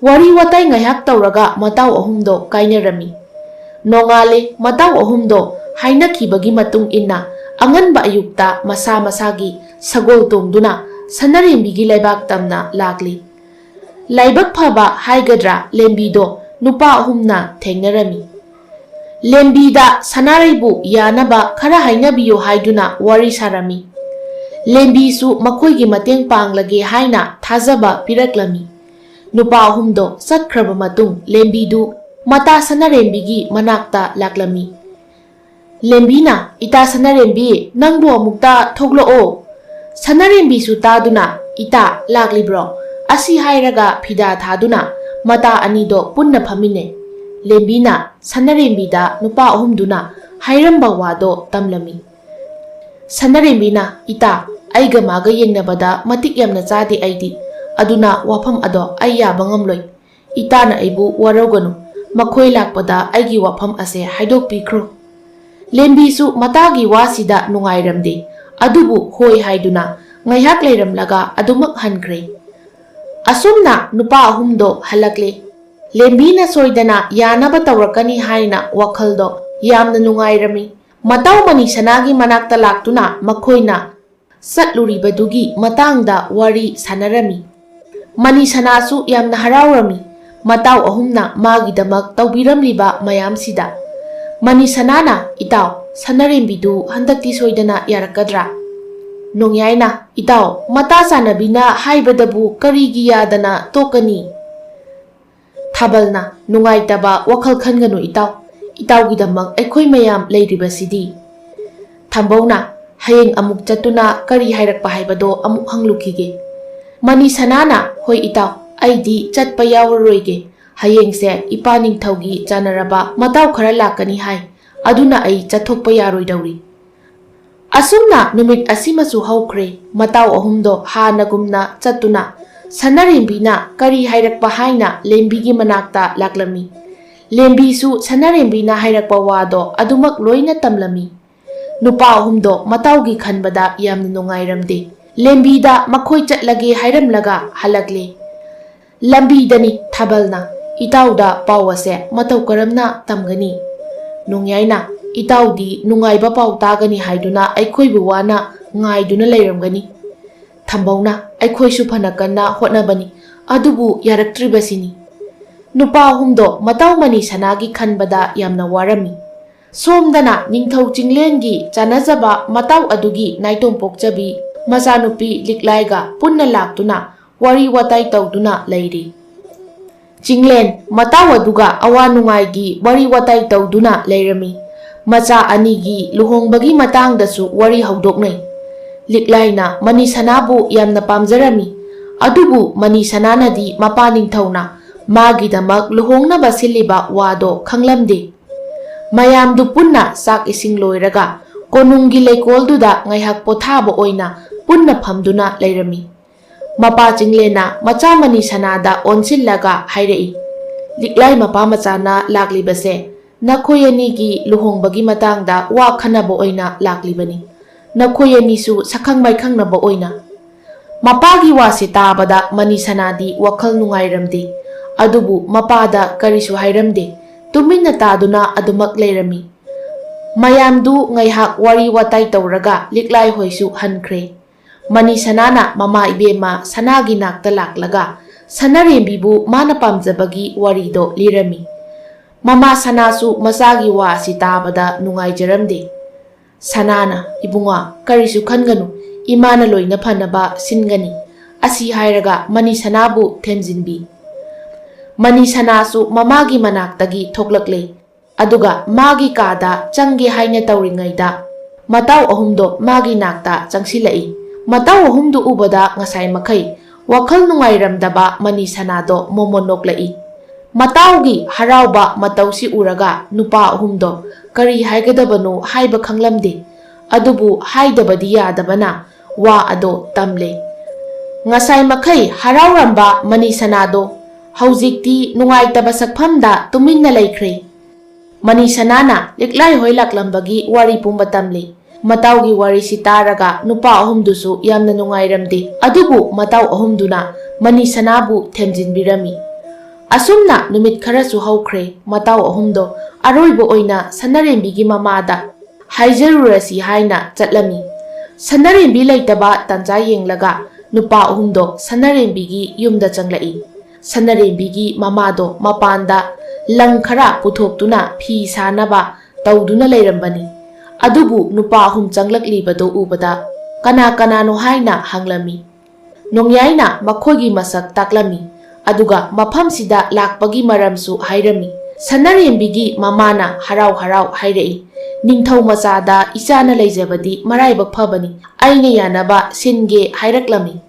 ꯋꯥꯔꯤ ꯋꯥꯇꯥꯏ ꯉꯥꯏꯍꯥꯛ ꯇꯧꯔꯒ ꯃꯇꯥꯎ ꯑꯍꯨꯝꯗꯣ ꯀꯥꯏꯅꯔꯝꯃꯤ꯫ ꯅꯣꯡꯉꯥꯜꯂꯦ꯫ ꯃꯇꯥꯎ ꯑꯍꯨꯝꯗꯣ ꯍꯥꯏꯅꯈꯤꯕꯒꯤ ꯃꯇꯨꯡ ꯏꯟꯅ ꯑꯉꯟꯕ ꯑꯌꯨꯛꯇ ꯃꯁꯥ ꯃꯁꯥꯒꯤ ꯁꯒꯣꯜ ꯇꯣꯡꯗꯨꯅ ꯁꯅꯔꯦꯝꯕꯤꯒꯤ ꯂꯩꯕꯥꯛ ꯇꯝꯅ ꯂꯥꯛꯂꯤ꯫ ꯂꯥꯏꯕꯛ ꯐꯕ ꯍꯥꯏꯒꯗ꯭ꯔꯥ ꯂꯦꯝꯕꯤꯗꯣ ꯅꯨꯄꯥ ꯑꯍꯨꯝꯅ ꯊꯦꯡꯅꯔꯝꯃꯤ꯫ ꯂꯦꯝꯕꯤꯗ ꯁꯅꯥꯔꯩꯕꯨ ꯌꯥꯅꯕ ꯈꯔ ꯍꯥꯏꯅꯕꯤꯌꯨ ꯍꯥꯏꯗꯨꯅ ꯋꯥꯔꯤ ꯁꯥꯔꯝꯃꯤ꯫ ꯂꯦꯝꯕꯤꯁꯨ ꯃꯈꯣꯏꯒꯤ ꯃꯇꯦꯡ ꯄꯥꯡꯂꯒꯦ ꯍꯥꯏꯅ ꯊꯥꯖꯕ ꯄꯤꯔꯛꯂꯝꯃꯤ꯫ ꯅꯨꯄꯥ ꯑꯍꯨꯝꯗꯣ ꯆꯠꯈ꯭ꯔꯕ ꯃꯇꯨꯡ ꯂꯦꯝꯕꯤꯗꯨ ꯃꯇꯥ ꯁꯅꯔꯦꯝꯕꯤꯒꯤ ꯃꯅꯥꯛꯇ ꯂꯥꯛꯂꯝꯃꯤ꯫ ꯂꯦꯝꯕꯤꯅ, ꯏꯇꯥ ꯁꯅꯔꯦꯝꯕꯤ, ꯅꯪꯕꯨ ꯑꯃꯨꯛꯇ ꯊꯣꯛꯂꯛꯑꯣ꯫ ꯁꯅꯔꯦꯝꯕꯤꯁꯨ ꯇꯥꯗꯨꯅ, ꯏꯇꯥ ꯂꯥꯛꯂꯤꯕ꯭ꯔꯣ? ꯑꯁꯤ ꯍꯥꯏꯔꯒ ꯐꯤꯗꯥ ꯊꯥꯗꯨꯅ ꯃꯇꯥ ꯑꯅꯤꯗꯣ ꯄꯨꯟꯅ ꯐꯝꯃꯤꯟꯅꯩ꯫ ꯂꯦꯝꯕꯤꯅ ꯁꯅꯔꯦꯝꯕꯤꯗ ꯅꯨꯄꯥ ꯑꯍꯨꯝꯗꯨꯅ ꯍꯥꯏꯔꯝꯕ ꯋꯥꯗꯣ ꯇꯝꯂꯝꯃꯤ꯫ ꯁꯅꯔꯦꯝꯕꯤꯅ, ꯏꯇꯥ ꯑꯩꯒ ꯃꯥꯒ ꯌꯦꯡꯅꯕꯗ ꯃꯇꯤꯛ ꯌꯥꯝꯅ ꯆꯥꯗꯦ ꯑꯩꯗꯤ, ꯑꯗꯨꯅ ꯋꯥꯐꯝ ꯑꯗꯣ ꯑꯩ ꯌꯥꯕ ꯉꯝꯂꯣꯏ꯫ ꯏꯇꯥꯅ ꯑꯩꯕꯨ ꯋꯥꯔꯧꯒꯅꯨ, ꯃꯈꯣꯏ ꯂꯥꯛꯄꯗ ꯑꯩꯒꯤ ꯋꯥꯐꯝ ꯑꯁꯦ ꯍꯥꯏꯗꯣꯛꯄꯤꯈ꯭ꯔꯣ꯫ ꯂꯦꯝꯕꯤꯁꯨ ꯃꯇꯥꯒꯤ ꯋꯥꯁꯤꯗ ꯅꯨꯡꯉꯥꯏꯔꯝꯗꯦ, ꯑꯗꯨꯕꯨ ꯍꯣꯏ ꯍꯥꯏꯗꯨꯅ ꯉꯥꯏꯍꯥꯛ ꯂꯩꯔꯝꯂꯒ ꯑꯗꯨꯃꯛ ꯍꯟꯈ꯭ꯔꯦ꯫ ꯑꯁꯨꯝꯅ ꯅꯨꯄꯥ ꯑꯍꯨꯝꯗꯣ ꯍꯜꯂꯛꯂꯦ꯫ ꯂꯦꯝꯕꯤꯅ ꯁꯣꯏꯗꯅ ꯌꯥꯅꯕ ꯇꯧꯔꯛꯀꯅꯤ ꯍꯥꯏꯅ ꯋꯥꯈꯜꯗꯣ ꯌꯥꯝꯅ ꯅꯨꯡꯉꯥꯏꯔꯝꯃꯤ꯫ ꯃꯇꯥꯎ ꯃꯅꯤꯁꯅꯥꯒꯤ ꯃꯅꯥꯛꯇ ꯂꯥꯛꯇꯨꯅ ꯃꯈꯣꯏꯅ ꯆꯠꯂꯨꯔꯤꯕꯗꯨꯒꯤ ꯃꯇꯥꯡꯗ ꯋꯥꯔꯤ ꯁꯥꯅꯔꯝꯃꯤ꯫ ꯃꯅꯤꯁꯅꯥꯁꯨ ꯌꯥꯝꯅ ꯍꯔꯥꯎꯔꯝꯃꯤ꯫ ꯃꯇꯥꯎ ꯑꯍꯨꯝꯅ ꯃꯥꯒꯤꯗꯃꯛ ꯇꯧꯕꯤꯔꯝꯂꯤꯕ ꯃꯌꯥꯝꯁꯤꯗ ꯃꯅꯤꯁꯅꯥꯅ ꯏꯇꯥꯎ ꯁꯅꯔꯦꯝꯕꯤꯗꯨ ꯍꯟꯗꯛꯇꯤ ꯁꯣꯏꯗꯅ ꯌꯥꯔꯛꯀꯗ꯭ꯔꯥ? ꯅꯣꯡꯌꯥꯏꯅ ꯏꯇꯥꯎ ꯃꯇꯥ ꯆꯥꯅꯕꯤꯅ ꯍꯥꯏꯕꯗꯕꯨ ꯀꯔꯤꯒꯤ ꯌꯥꯗꯅ ꯇꯣꯛꯀꯅꯤ? ꯊꯥꯕꯜꯅ ꯅꯨꯡꯉꯥꯏꯇꯕ ꯋꯥꯈꯜ ꯈꯟꯒꯅꯨ ꯏꯇꯥꯎ, ꯏꯇꯥꯎꯒꯤꯗꯃꯛ ꯑꯩꯈꯣꯏ ꯃꯌꯥꯝ ꯂꯩꯔꯤꯕꯁꯤꯗꯤ꯫ ꯊꯝꯕꯧꯅ ꯍꯌꯦꯡ ꯑꯃꯨꯛ ꯆꯠꯇꯨꯅ ꯀꯔꯤ ꯍꯥꯏꯔꯛꯄ ꯍꯥꯏꯕꯗꯣ ꯑꯃꯨꯛ ꯍꯪꯂꯨꯈꯤꯒꯦ꯫ ꯃꯅꯤꯁꯅꯥꯅ ꯍꯣꯏ ꯏꯇꯥꯎ ꯑꯩꯗꯤ ꯆꯠꯄ ꯌꯥꯎꯔꯔꯣꯏꯒꯦ, ꯍꯌꯦꯡꯁꯦ ꯏꯄꯥꯅꯤꯡꯊꯧꯒꯤ ꯆꯥꯟꯅꯔꯕ ꯃꯇꯥꯎ ꯈꯔ ꯂꯥꯛꯀꯅꯤ ꯍꯥꯏ, ꯑꯗꯨꯅ ꯑꯩ ꯆꯠꯊꯣꯛꯄ ꯌꯥꯔꯣꯏꯗꯧꯔꯤ꯫ ꯑꯁꯨꯝꯅ ꯅꯨꯃꯤꯠ ꯑꯁꯤꯃꯁꯨ ꯍꯧꯈ꯭ꯔꯦ꯫ ꯃꯇꯥꯎ ꯑꯍꯨꯝꯗꯣ ꯍꯥꯟꯅꯒꯨꯝꯅ ꯆꯠꯇꯨꯅ ꯁꯅꯔꯦꯝꯕꯤꯅ ꯀꯔꯤ ꯍꯥꯏꯔꯛꯄ ꯍꯥꯏꯅ ꯂꯦꯝꯕꯤꯒꯤ ꯃꯅꯥꯛꯇ ꯂꯥꯛꯂꯝꯃꯤ꯫ ꯂꯦꯝꯕꯤꯁꯨ ꯁꯅꯔꯦꯝꯕꯤꯅ ꯍꯥꯏꯔꯛꯄ ꯋꯥꯗꯣ ꯑꯗꯨꯃꯛ ꯂꯣꯏꯅ ꯇꯝꯂꯝꯃꯤ꯫ ꯅꯨꯄꯥ ꯑꯍꯨꯝꯗꯣ ꯃꯇꯥꯎꯒꯤ ꯈꯟꯕꯗ ꯌꯥꯝꯅ ꯅꯨꯡꯉꯥꯏꯔꯝꯗꯦ꯫ ꯂꯦꯝꯕꯤꯗ ꯃꯈꯣꯏ ꯆꯠꯂꯒꯦ ꯍꯥꯏꯔꯝꯂꯒ ꯍꯜꯂꯛꯂꯦ꯫ ꯂꯝꯕꯤꯗꯅꯤ ꯊꯥꯕꯜꯅ ꯏꯇꯥꯎꯗ ꯄꯥꯎ ꯑꯁꯦ ꯃꯇꯧ ꯀꯔꯝꯅ ꯇꯝꯒꯅꯤ? ꯅꯣꯡꯌꯥꯏꯅ ꯏꯇꯥꯎꯗꯤ ꯅꯨꯡꯉꯥꯏꯕ ꯄꯥꯎ ꯇꯥꯒꯅꯤ ꯍꯥꯏꯗꯨꯅ ꯑꯩꯈꯣꯏꯕꯨ ꯋꯥꯅ ꯉꯥꯏꯗꯨꯅ ꯂꯩꯔꯝꯒꯅꯤ꯫ ꯊꯝꯕꯧꯅ ꯑꯩꯈꯣꯏꯁꯨ ꯐꯅ ꯀꯟꯅ ꯍꯣꯠꯅꯕꯅꯤ, ꯑꯗꯨꯕꯨ ꯌꯥꯔꯛꯇ꯭ꯔꯤꯕꯁꯤꯅꯤ꯫ ꯅꯨꯄꯥ ꯑꯍꯨꯝꯗꯣ ꯃꯇꯥꯎ ꯃꯅꯤꯁꯅꯥꯒꯤ ꯈꯟꯕꯗ ꯌꯥꯝꯅ ꯋꯥꯔꯝꯃꯤ꯫ ꯁꯣꯝꯗꯅ ꯅꯤꯡꯊꯧ ꯆꯤꯡꯂꯦꯟꯒꯤ ꯆꯥꯟꯅꯖꯕ ꯃꯇꯥꯎ ꯑꯗꯨꯒꯤ ꯅꯥꯏꯇꯣꯝ ꯄꯣꯛꯆꯕꯤ ꯃꯆꯥꯅꯨꯄꯤ ꯂꯤꯛꯂꯥꯏꯒ ꯄꯨꯟꯅ ꯂꯥꯛꯇꯨꯅ ꯋꯥꯔꯤ ꯋꯥꯇꯥꯏ ꯇꯧꯗꯨꯅ ꯂꯩꯔꯤ꯫ ꯆꯤꯡꯂꯦꯟ ꯃꯇꯥꯎ ꯑꯗꯨꯒ ꯑꯋꯥ ꯅꯨꯡꯉꯥꯏꯒꯤ ꯋꯥꯔꯤ ꯋꯥꯇꯥꯏ ꯇꯧꯗꯨꯅ ꯂꯩꯔꯝꯃꯤ꯫ ꯃꯆꯥ ꯑꯅꯤꯒꯤ ꯂꯨꯍꯣꯡꯕꯒꯤ ꯃꯇꯥꯡꯗꯁꯨ ꯋꯥꯔꯤ ꯍꯧꯗꯣꯛꯅꯩ꯫ ꯂꯤꯛꯂꯥꯏꯅ ꯃꯅꯤꯁꯅꯥꯕꯨ ꯌꯥꯝꯅ ꯄꯥꯝꯖꯔꯝꯃꯤ, ꯑꯗꯨꯕꯨ ꯃꯅꯤꯁꯅꯥꯅꯗꯤ ꯃꯄꯥꯅꯤꯡꯊꯧꯅ ꯃꯥꯒꯤꯗꯃꯛ ꯂꯨꯍꯣꯡꯅꯕ ꯁꯤꯜꯂꯤꯕ ꯋꯥꯗꯣ ꯈꯪꯂꯝꯗꯦ꯫ ꯃꯌꯥꯝꯗꯨ ꯄꯨꯟꯅ ꯆꯥꯛ ꯏꯁꯤꯡ ꯂꯣꯏꯔꯒ ꯀꯣꯅꯨꯡꯒꯤ ꯂꯩꯀꯣꯜꯗꯨꯗ ꯉꯥꯏꯍꯥꯛ ꯄꯣꯊꯥꯕ ꯑꯣꯏꯅ ꯄꯨꯟꯅ ꯐꯝꯗꯨꯅ ꯂꯩꯔꯝꯃꯤ꯫ ꯃꯄꯥ ꯆꯤꯡꯂꯦꯟꯅ ꯃꯆꯥ ꯃꯅꯤꯁꯅꯥꯗ ꯑꯣꯟꯁꯤꯜꯂꯒ ꯍꯥꯏꯔꯛꯏ, ꯂꯤꯛꯂꯥꯏ ꯃꯄꯥ ꯃꯆꯥꯅ ꯂꯥꯛꯂꯤꯕꯁꯦ ꯅꯈꯣꯏ ꯑꯅꯤꯒꯤ ꯂꯨꯍꯣꯡꯕꯒꯤ ꯃꯇꯥꯡꯗ ꯋꯥ ꯈꯟꯅꯕ ꯑꯣꯏꯅ ꯂꯥꯛꯂꯤꯕꯅꯤ, ꯅꯈꯣꯏ ꯑꯅꯤꯁꯨ ꯁꯛꯈꯪ ꯃꯥꯏꯈꯪꯅꯕ ꯑꯣꯏꯅ꯫ ꯃꯄꯥꯒꯤ ꯋꯥꯁꯤ ꯇꯥꯕꯗ ꯃꯅꯤꯁꯅꯥꯗꯤ ꯋꯥꯈꯜ ꯅꯨꯡꯉꯥꯏꯔꯝꯗꯦ, ꯑꯗꯨꯕꯨ ꯃꯄꯥꯗ ꯀꯔꯤꯁꯨ ꯍꯥꯏꯔꯝꯗꯦ, ꯇꯨꯃꯤꯟꯅ ꯇꯥꯗꯨꯅ ꯑꯗꯨꯃꯛ ꯂꯩꯔꯝꯃꯤ꯫ ꯃꯌꯥꯝꯗꯨ ꯉꯥꯏꯍꯥꯛ ꯋꯥꯔꯤ ꯋꯥꯇꯥꯏ ꯇꯧꯔꯒ ꯂꯤꯛꯂꯥꯏ ꯍꯣꯏꯁꯨ ꯍꯟꯈ꯭ꯔꯦ꯫ ꯃꯅꯤꯁꯅꯥꯅ ꯃꯃꯥ ꯏꯕꯦꯝꯃ ꯁꯅꯥꯒꯤ ꯅꯥꯛꯇ ꯂꯥꯛꯂꯒ ꯁꯅꯔꯦꯝꯕꯤꯕꯨ ꯃꯥꯅ ꯄꯥꯝꯖꯕꯒꯤ ꯋꯥꯔꯤꯗꯣ ꯂꯤꯔꯝꯃꯤ꯫ ꯃꯃꯥ ꯁꯅꯥꯁꯨ ꯃꯆꯥꯒꯤ ꯋꯥ ꯑꯁꯤ ꯇꯥꯕꯗ ꯅꯨꯡꯉꯥꯏꯖꯔꯝꯗꯦ꯫ ꯁꯅꯥꯅ ꯏꯕꯨꯡꯉꯣ ꯀꯔꯤꯁꯨ ꯈꯟꯒꯅꯨ, ꯏꯃꯥꯅ ꯂꯣꯏꯅ ꯐꯅꯕ ꯁꯤꯟꯒꯅꯤ, ꯑꯁꯤ ꯍꯥꯏꯔꯒ ꯃꯅꯤꯁꯅꯥꯕꯨ ꯊꯦꯝꯖꯤꯟꯕꯤ꯫ ꯃꯅꯤꯁꯅꯥꯁꯨ ꯃꯃꯥꯒꯤ ꯃꯅꯥꯛꯇꯒꯤ ꯊꯣꯛꯂꯛꯂꯦ, ꯑꯗꯨꯒ ꯃꯥꯒꯤ ꯀꯥꯗ ꯆꯪꯒꯦ ꯍꯥꯏꯅ ꯇꯧꯔꯤꯉꯩꯗ ꯃꯇꯥꯎ ꯑꯍꯨꯝꯗꯣ ꯃꯥꯒꯤ ꯅꯥꯛꯇ ꯆꯪꯁꯤꯜꯂꯛꯏ꯫ ꯃꯇꯥꯎ ꯑꯍꯨꯝꯗꯨ ꯎꯕꯗ ꯉꯁꯥꯏ ꯃꯈꯩ ꯋꯥꯈꯜ ꯅꯨꯡꯉꯥꯏꯔꯝꯗꯕ ꯃꯅꯤꯁꯅꯥꯗꯣ ꯃꯣꯃꯣꯟ ꯅꯣꯛꯂꯛꯏ꯫ ꯃꯇꯥꯎꯒꯤ ꯍꯔꯥꯎꯕ ꯃꯇꯧꯁꯤ ꯎꯔꯒ ꯅꯨꯄꯥ ꯑꯍꯨꯝꯗꯣ ꯀꯔꯤ ꯍꯥꯏꯒꯗꯕꯅꯣ ꯍꯥꯏꯕ ꯈꯪꯂꯝꯗꯦ, ꯑꯗꯨꯕꯨ ꯍꯥꯏꯗꯕꯗꯤ ꯌꯥꯗꯕꯅ ꯋꯥ ꯑꯗꯣ ꯇꯝꯂꯦ꯫ ꯉꯁꯥꯏ ꯃꯈꯩ ꯍꯔꯥꯎꯔꯝꯕ ꯃꯅꯤꯁꯅꯥꯗꯣ ꯍꯧꯖꯤꯛꯇꯤ ꯅꯨꯡꯉꯥꯏꯇꯕ ꯁꯛꯐꯝꯗ ꯇꯨꯃꯤꯟꯅ ꯂꯩꯈ꯭ꯔꯦ꯫ ꯃꯅꯤꯁꯅꯥꯅ ꯂꯤꯛꯂꯥꯏ ꯍꯣꯏ ꯂꯥꯛꯂꯝꯕꯒꯤ ꯋꯥꯔꯤ ꯄꯨꯝꯕ ꯇꯝꯂꯦ꯫ ꯃꯇꯥꯎꯒꯤ ꯋꯥꯔꯤꯁꯤ ꯇꯥꯔꯒ ꯅꯨꯄꯥ ꯑꯍꯨꯝꯗꯨꯁꯨ ꯌꯥꯝꯅ ꯅꯨꯡꯉꯥꯏꯔꯝꯗꯦ, ꯑꯗꯨꯕꯨ ꯃꯇꯥꯎ ꯑꯍꯨꯝꯗꯨꯅ ꯃꯅꯤꯁꯅꯥꯕꯨ ꯊꯦꯝꯖꯤꯟꯕꯤꯔꯝꯃꯤ꯫ ꯑꯁꯨꯝꯅ ꯅꯨꯃꯤꯠ ꯈꯔꯁꯨ ꯍꯧꯈ꯭ꯔꯦ꯫ ꯃꯇꯥꯎ ꯑꯍꯨꯝꯗꯣ ꯑꯔꯣꯏꯕ ꯑꯣꯏꯅ ꯁꯅꯔꯦꯝꯕꯤꯒꯤ ꯃꯃꯥꯗ ꯍꯥꯏꯖꯔꯨꯔꯁꯤ ꯍꯥꯏꯅ ꯆꯠꯂꯝꯃꯤ꯫ ꯁꯅꯔꯦꯝꯕꯤ ꯂꯩꯇꯕ ꯇꯥꯟꯖꯥ ꯌꯦꯡꯂꯒ ꯅꯨꯄꯥ ꯑꯍꯨꯝꯗꯣ ꯁꯅꯔꯦꯝꯕꯤꯒꯤ ꯌꯨꯝꯗ ꯆꯪꯂꯛꯏ꯫ ꯁꯅꯔꯦꯝꯕꯤꯒꯤ ꯃꯃꯥꯗꯣ ꯃꯄꯥꯟꯗ ꯂꯪ ꯈꯔ ꯄꯨꯊꯣꯛꯇꯨꯅ ꯐꯤ ꯁꯥꯅꯕ ꯇꯧꯗꯨꯅ ꯂꯩꯔꯝꯕꯅꯤ꯫ ꯑꯗꯨꯕꯨ ꯅꯨꯄꯥ ꯑꯍꯨꯝ ꯆꯪꯂꯛꯂꯤꯕꯗꯣ ꯎꯕꯗ ꯀꯅꯥ ꯀꯅꯥꯅꯣ ꯍꯥꯏꯅ ꯍꯪꯂꯝꯃꯤ꯫ ꯅꯣꯡꯌꯥꯏꯅ ꯃꯈꯣꯏꯒꯤ ꯃꯁꯛ ꯇꯥꯛꯂꯝꯃꯤ, ꯑꯗꯨꯒ ꯃꯐꯝꯁꯤꯗ ꯂꯥꯛꯄꯒꯤ ꯃꯔꯝꯁꯨ ꯍꯥꯏꯔꯝꯃꯤ꯫ ꯁꯅꯔꯦꯝꯕꯤꯒꯤ ꯃꯃꯥꯅ ꯍꯔꯥꯎ ꯍꯔꯥꯎ ꯍꯥꯏꯔꯛꯏ, ꯅꯤꯡꯊꯧ ꯃꯆꯥꯗ ꯏꯆꯥꯅ ꯂꯩꯖꯕꯗꯤ ꯃꯔꯥꯏꯕꯛ ꯐꯕꯅꯤ, ꯑꯩꯅ ꯌꯥꯅꯕ ꯁꯤꯟꯒꯦ ꯍꯥꯏꯔꯛꯂꯝꯃꯤ꯫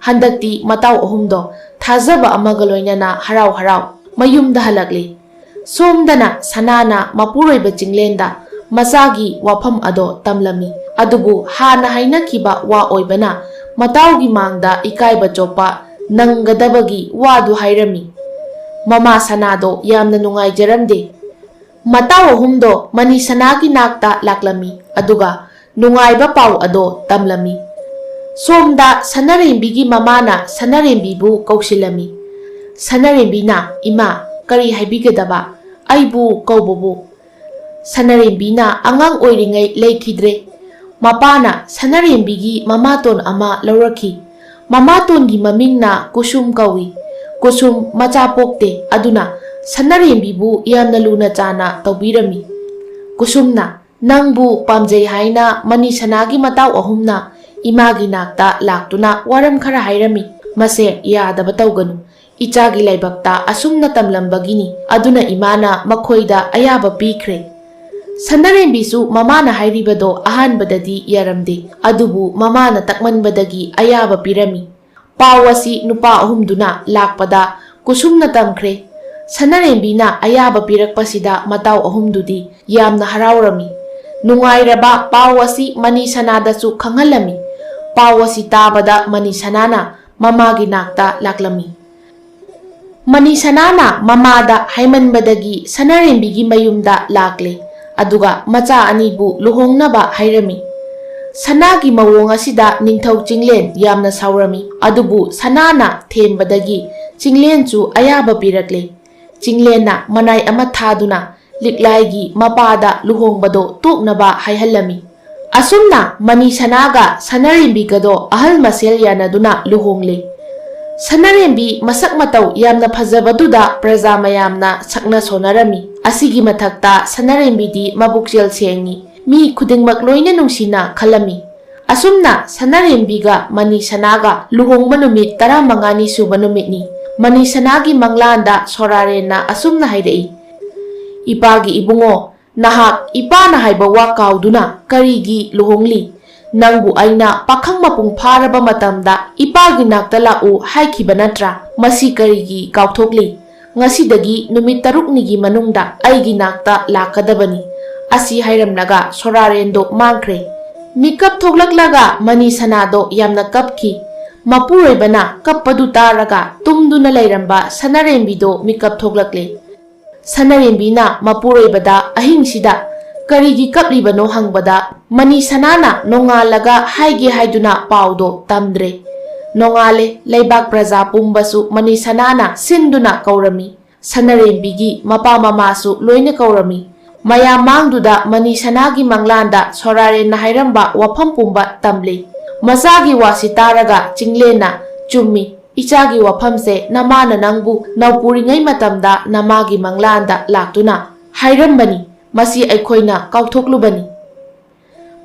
ꯍꯟꯗꯛꯇꯤ ꯃꯇꯥꯎ ꯑꯍꯨꯝꯗꯣ ꯊꯥꯖꯕ ꯑꯃꯒ ꯂꯣꯏꯅꯅ ꯍꯔꯥꯎ ꯍꯔꯥꯎ ꯃꯌꯨꯝꯗ ꯍꯜꯂꯛꯂꯤ꯫ ꯁꯣꯝꯗꯅ ꯁꯅꯥꯅ ꯃꯄꯨꯔꯣꯏꯕ ꯆꯤꯡꯂꯦꯟꯗ ꯃꯆꯥꯒꯤ ꯋꯥꯐꯝ ꯑꯗꯣ ꯇꯝꯂꯝꯃꯤ, ꯑꯗꯨꯕꯨ ꯍꯥꯟꯅ ꯍꯥꯏꯅꯈꯤꯕ ꯋꯥ ꯑꯣꯏꯕꯅ ꯃꯇꯥꯎꯒꯤ ꯃꯥꯡꯗ ꯏꯀꯥꯏꯕ ꯆꯣꯞꯄ ꯅꯪꯒꯗꯕꯒꯤ ꯋꯥꯗꯨ ꯍꯥꯏꯔꯝꯃꯤ꯫ ꯃꯃꯥ ꯁꯅꯥꯗꯣ ꯌꯥꯝꯅ ꯅꯨꯡꯉꯥꯏꯖꯔꯝꯗꯦ꯫ ꯃꯇꯥꯎ ꯑꯍꯨꯝꯗꯣ ꯃꯅꯤꯁꯅꯥꯒꯤ ꯅꯥꯛꯇ ꯂꯥꯛꯂꯝꯃꯤ, ꯑꯗꯨꯒ ꯅꯨꯡꯉꯥꯏꯕ ꯄꯥꯎ ꯑꯗꯣ ꯇꯝꯂꯝꯃꯤ꯫ ꯁꯣꯝꯗ ꯁꯅꯔꯦꯝꯕꯤꯒꯤ ꯃꯃꯥꯅ ꯁꯅꯔꯦꯝꯕꯤꯕꯨ ꯀꯧꯁꯤꯜꯂꯝꯃꯤ꯫ ꯁꯅꯔꯦꯝꯕꯤꯅ ꯏꯃꯥ ꯀꯔꯤ ꯍꯥꯏꯕꯤꯒꯗꯕ, ꯑꯩꯕꯨ ꯀꯧꯕꯕꯨ? ꯁꯅꯔꯦꯝꯕꯤꯅ ꯑꯉꯥꯡ ꯑꯣꯏꯔꯤꯉꯩ ꯂꯩꯈꯤꯗ꯭ꯔꯦ꯫ ꯃꯄꯥꯅ ꯁꯅꯔꯦꯝꯕꯤꯒꯤ ꯃꯃꯥꯇꯣꯟ ꯑꯃ ꯂꯧꯔꯛꯈꯤ꯫ ꯃꯃꯥꯇꯣꯟꯒꯤ ꯃꯃꯤꯡꯅ ꯀꯨꯁꯨꯝ ꯀꯧꯏ꯫ ꯀꯨꯁꯨꯝ ꯃꯆꯥ ꯄꯣꯛꯇꯦ, ꯑꯗꯨꯅ ꯁꯅꯔꯦꯝꯕꯤꯕꯨ ꯌꯥꯝꯅ ꯂꯨꯅ ꯆꯥꯅ ꯇꯧꯕꯤꯔꯝꯃꯤ꯫ ꯀꯨꯁꯨꯝꯅ ꯅꯪꯕꯨ ꯄꯥꯝꯖꯩ ꯍꯥꯏꯅ ꯃꯅꯤ ꯁꯅꯥꯒꯤ ꯃꯇꯥꯎ ꯑꯍꯨꯝꯅ ꯏꯃꯥꯒꯤ ꯅꯥꯛꯇ ꯂꯥꯛꯇꯨꯅ ꯋꯥꯔꯝ ꯈꯔ ꯍꯥꯏꯔꯝꯃꯤ꯫ ꯃꯁꯦ ꯌꯥꯗꯕ ꯇꯧꯒꯅꯨ, ꯏꯆꯥꯒꯤ ꯂꯥꯏꯕꯛꯇ ꯑꯁꯨꯝꯅ ꯇꯝꯂꯝꯕꯒꯤꯅꯤ, ꯑꯗꯨꯅ ꯏꯃꯥꯅ ꯃꯈꯣꯏꯗ ꯑꯌꯥꯕ ꯄꯤꯈ꯭ꯔꯦ꯫ ꯁꯅꯔꯦꯝꯕꯤꯁꯨ ꯃꯃꯥꯅ ꯍꯥꯏꯔꯤꯕꯗꯣ ꯑꯍꯥꯟꯕꯗꯗꯤ ꯌꯥꯔꯝꯗꯦ, ꯑꯗꯨꯕꯨ ꯃꯃꯥꯅ ꯇꯛꯃꯟꯕꯗꯒꯤ ꯑꯌꯥꯕ ꯄꯤꯔꯝꯃꯤ꯫ ꯄꯥꯎ ꯑꯁꯤ ꯅꯨꯄꯥ ꯑꯍꯨꯝꯗꯨꯅ ꯂꯥꯛꯄꯗ ꯀꯨꯁꯨꯝꯅ ꯇꯝꯈ꯭ꯔꯦ꯫ ꯁꯅꯔꯦꯝꯕꯤꯅ ꯑꯌꯥꯕ ꯄꯤꯔꯛꯄꯁꯤꯗ ꯃꯇꯥꯎ ꯑꯍꯨꯝꯗꯨꯗꯤ ꯌꯥꯝꯅ ꯍꯔꯥꯎꯔꯝꯃꯤ꯫ ꯅꯨꯡꯉꯥꯏꯔꯕ ꯄꯥꯎ ꯑꯁꯤ ꯃꯅꯤ ꯁꯅꯥꯗꯁꯨ ꯈꯪꯍꯜꯂꯝꯃꯤ꯫ ꯄꯥꯎ ꯑꯁꯤ ꯇꯥꯕꯗ ꯃꯅꯤ ꯁꯅꯥꯅ ꯃꯃꯥꯒꯤ ꯅꯥꯛꯇ ꯂꯥꯛꯂꯝꯃꯤ꯫ ꯃꯅꯤ ꯁꯅꯥꯅ ꯃꯃꯥꯗ ꯍꯥꯏꯃꯟꯕꯗꯒꯤ ꯁꯅꯔꯦꯝꯕꯤꯒꯤ ꯃꯌꯨꯝꯗ ꯂꯥꯛꯂꯦ, ꯑꯗꯨꯒ ꯃꯆꯥ ꯑꯅꯤꯕꯨ ꯂꯨꯍꯣꯡꯅꯕ ꯍꯥꯏꯔꯝꯃꯤ꯫ ꯁꯅꯥꯒꯤ ꯃꯑꯣꯡ ꯑꯁꯤꯗ ꯅꯤꯡꯊꯧ ꯆꯤꯡꯂꯦꯟ ꯌꯥꯝꯅ ꯁꯥꯎꯔꯝꯃꯤ, ꯑꯗꯨꯕꯨ ꯁꯅꯥꯅ ꯊꯦꯝꯕꯗꯒꯤ ꯆꯤꯡꯂꯦꯟꯁꯨ ꯑꯌꯥꯕ ꯄꯤꯔꯛꯂꯦ꯫ ꯆꯤꯡꯂꯦꯟꯅ ꯃꯅꯥꯏ ꯑꯃ ꯊꯥꯗꯨꯅ ꯂꯤꯛꯂꯥꯏꯒꯤ ꯃꯄꯥꯗ ꯂꯨꯍꯣꯡꯕꯗꯣ ꯇꯣꯛꯅꯕ ꯍꯥꯏꯍꯜꯂꯝꯃꯤ꯫ ꯑꯁꯨꯝꯅ ꯃꯅꯤ ꯁꯅꯥꯒ ꯁꯅꯔꯦꯝꯕꯤꯒꯗꯣ ꯑꯍꯜ ꯃꯁꯦꯜ ꯌꯥꯅꯗꯨꯅ ꯂꯨꯍꯣꯡꯂꯦ꯫ ꯁꯅꯔꯦꯝꯕꯤ ꯃꯁꯛ ꯃꯇꯧ ꯌꯥꯝꯅ ꯐꯖꯕꯗꯨꯗ ꯄ꯭ꯔꯖꯥ ꯃꯌꯥꯝꯅ ꯁꯛꯅ ꯁꯣꯟꯅꯔꯝꯃꯤ꯫ ꯑꯁꯤꯒꯤ ꯃꯊꯛꯇ ꯁꯅꯔꯦꯝꯕꯤꯗꯤ ꯃꯕꯨꯛꯆꯦꯜ ꯁꯦꯡꯉꯤ, ꯃꯤ ꯈꯨꯗꯤꯡꯃꯛ ꯂꯣꯏꯅ ꯅꯨꯡꯁꯤꯅ ꯈꯜꯂꯝꯃꯤ꯫ ꯑꯁꯨꯝꯅ ꯁꯅꯔꯦꯝꯕꯤꯒ ꯃꯅꯤ ꯁꯅꯥꯒ ꯂꯨꯍꯣꯡꯕ ꯅꯨꯃꯤꯠ 15ꯅꯤ ꯁꯨꯕ ꯅꯨꯃꯤꯠꯅꯤ꯫ ꯃꯅꯤ ꯁꯅꯥꯒꯤ ꯃꯪꯂꯥꯟꯗ ꯁꯣꯔꯥꯔꯦꯟꯅ ꯑꯁꯨꯝꯅ ꯍꯥꯏꯔꯛꯏ: ꯏꯄꯥꯒꯤ ꯏꯕꯨꯡꯉꯣ, ꯅꯍꯥꯛ ꯏꯄꯥꯅ ꯍꯥꯏꯕ ꯋꯥ ꯀꯥꯎꯗꯨꯅ ꯀꯔꯤꯒꯤ ꯂꯨꯍꯣꯡꯂꯤ? ꯅꯪꯕꯨ ꯑꯩꯅ ꯄꯥꯈꯪ ꯃꯄꯨꯡ ꯐꯥꯔꯕ ꯃꯇꯝꯗ ꯏꯄꯥꯒꯤ ꯅꯥꯛꯇ ꯂꯥꯛꯎ ꯍꯥꯏꯈꯤꯕ ꯅꯠꯇ꯭ꯔꯥ? ꯃꯁꯤ ꯀꯔꯤꯒꯤ ꯀꯥꯎꯊꯣꯛꯂꯤ? ꯉꯁꯤꯗꯒꯤ ꯅꯨꯃꯤꯠ 6ꯅꯤꯒꯤ ꯃꯅꯨꯡꯗ ꯑꯩꯒꯤ ꯅꯥꯛꯇ ꯂꯥꯛꯀꯗꯕꯅꯤ꯫ ꯑꯁꯤ ꯍꯥꯏꯔꯝꯂꯒ ꯁꯣꯔꯥꯔꯦꯟꯗꯣ ꯃꯥꯡꯈ꯭ꯔꯦ꯫ ꯃꯤꯀꯞ ꯊꯣꯛꯂꯛꯂꯒ ꯃꯅꯤ ꯁꯅꯥꯗꯣ ꯌꯥꯝꯅ ꯀꯞꯈꯤ꯫ ꯃꯄꯨꯔꯣꯏꯕꯅ ꯀꯞꯄꯗꯨ ꯇꯥꯔꯒ ꯇꯨꯝꯗꯨꯅ ꯂꯩꯔꯝꯕ ꯁꯅꯔꯦꯝꯕꯤꯗꯣ ꯃꯤꯀꯞ ꯊꯣꯛꯂꯛꯂꯦ꯫ ꯁꯅꯔꯦꯝꯕꯤꯅ ꯃꯄꯨꯔꯣꯏꯕꯗ ꯑꯍꯤꯡꯁꯤꯗ ꯀꯔꯤꯒꯤ ꯀꯞꯂꯤꯕꯅꯣ ꯍꯪꯕꯗ ꯃꯅꯤ ꯁꯅꯥꯅ ꯅꯣꯡꯉꯥꯜꯂꯒ ꯍꯥꯏꯒꯦ ꯍꯥꯏꯗꯨꯅ ꯄꯥꯎꯗꯣ ꯇꯝꯗ꯭ꯔꯦ꯫ ꯅꯣꯡꯉꯥꯜꯂꯦ, ꯂꯩꯕꯥꯛ ꯄ꯭ꯔꯖꯥ ꯄꯨꯝꯕꯁꯨ ꯃꯅꯤ ꯁꯅꯥꯅ ꯁꯤꯟꯗꯨꯅ ꯀꯧꯔꯝꯃꯤ꯫ ꯁꯅꯔꯦꯝꯕꯤꯒꯤ ꯃꯄꯥ ꯃꯃꯥꯁꯨ ꯂꯣꯏꯅ ꯀꯧꯔꯝꯃꯤ꯫ ꯃꯌꯥꯝ ꯃꯥꯡꯗꯨꯗ ꯃꯅꯤ ꯁꯅꯥꯒꯤ ꯃꯪꯂꯥꯟꯗ ꯁꯣꯔꯥꯔꯦꯟꯅ ꯍꯥꯏꯔꯝꯕ ꯋꯥꯐꯝ ꯄꯨꯝꯕ ꯇꯝꯂꯦ꯫ ꯃꯆꯥꯒꯤ ꯋꯥꯁꯤ ꯇꯥꯔꯒ ꯆꯤꯡꯂꯦꯟꯅ ꯆꯨꯝꯃꯤ, ꯏꯆꯥꯒꯤ ꯋꯥꯐꯝꯁꯦ ꯅꯃꯥꯅ ꯅꯪꯕꯨ ꯅꯧꯄꯨꯔꯤꯉꯩ ꯃꯇꯝꯗ ꯅꯃꯥꯒꯤ ꯃꯪꯂꯥꯟꯗ ꯂꯥꯛꯇꯨꯅ ꯍꯥꯏꯔꯝꯕꯅꯤ, ꯃꯁꯤ ꯑꯩꯈꯣꯏꯅ ꯀꯥꯎꯊꯣꯛꯂꯨꯕꯅꯤ꯫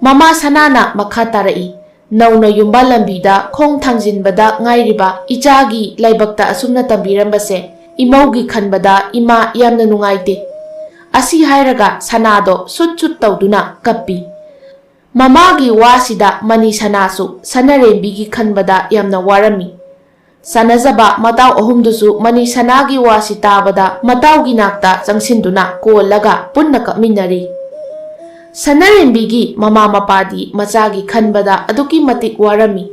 ꯃꯃꯥ ꯁꯅꯥꯅ ꯃꯈꯥ ꯇꯥꯔꯛꯏ: ꯅꯧꯅ ꯌꯨꯝꯕꯥꯜ ꯂꯝꯕꯤꯗ ꯈꯣꯡ ꯊꯥꯡꯖꯤꯟꯕꯗ ꯉꯥꯏꯔꯤꯕ ꯏꯆꯥꯒꯤ ꯂꯥꯏꯕꯛꯇ ꯑꯁꯨꯝꯅ ꯇꯝꯕꯤꯔꯝꯕꯁꯦ ꯏꯃꯧꯒꯤ ꯈꯟꯕꯗ ꯏꯃꯥ ꯌꯥꯝꯅ ꯅꯨꯡꯉꯥꯏꯇꯦ꯫ ꯑꯁꯤ ꯍꯥꯏꯔꯒ ꯁꯅꯥꯗꯣ ꯁꯨꯠ ꯁꯨꯠ ꯇꯧꯗꯨꯅ ꯀꯞꯄꯤ꯫ ꯃꯃꯥꯒꯤ ꯋꯥꯁꯤꯗ ꯃꯅꯤ ꯁꯅꯥꯁꯨ ꯁꯅꯔꯦꯝꯕꯤꯒꯤ ꯈꯟꯕꯗ ꯌꯥꯝꯅ ꯋꯥꯔꯝꯃꯤ꯫ ꯁꯥꯟꯅꯖꯕ ꯃꯇꯥꯎ ꯑꯍꯨꯝꯗꯨꯁꯨ ꯃꯅꯤ ꯁꯅꯥꯒꯤ ꯋꯥꯁꯤ ꯇꯥꯕꯗ ꯃꯇꯥꯎꯒꯤ ꯅꯥꯛꯇ ꯆꯪꯁꯤꯟꯗꯨꯅ ꯀꯣꯜꯂꯒ ꯄꯨꯟꯅ ꯀꯞꯃꯤꯟꯅꯔꯤ꯫ ꯁꯅꯔꯦꯝꯕꯤꯒꯤ ꯃꯃꯥ ꯃꯄꯥꯗꯤ ꯃꯆꯥꯒꯤ ꯈꯟꯕꯗ ꯑꯗꯨꯛꯀꯤ ꯃꯇꯤꯛ ꯋꯥꯔꯝꯃꯤ꯫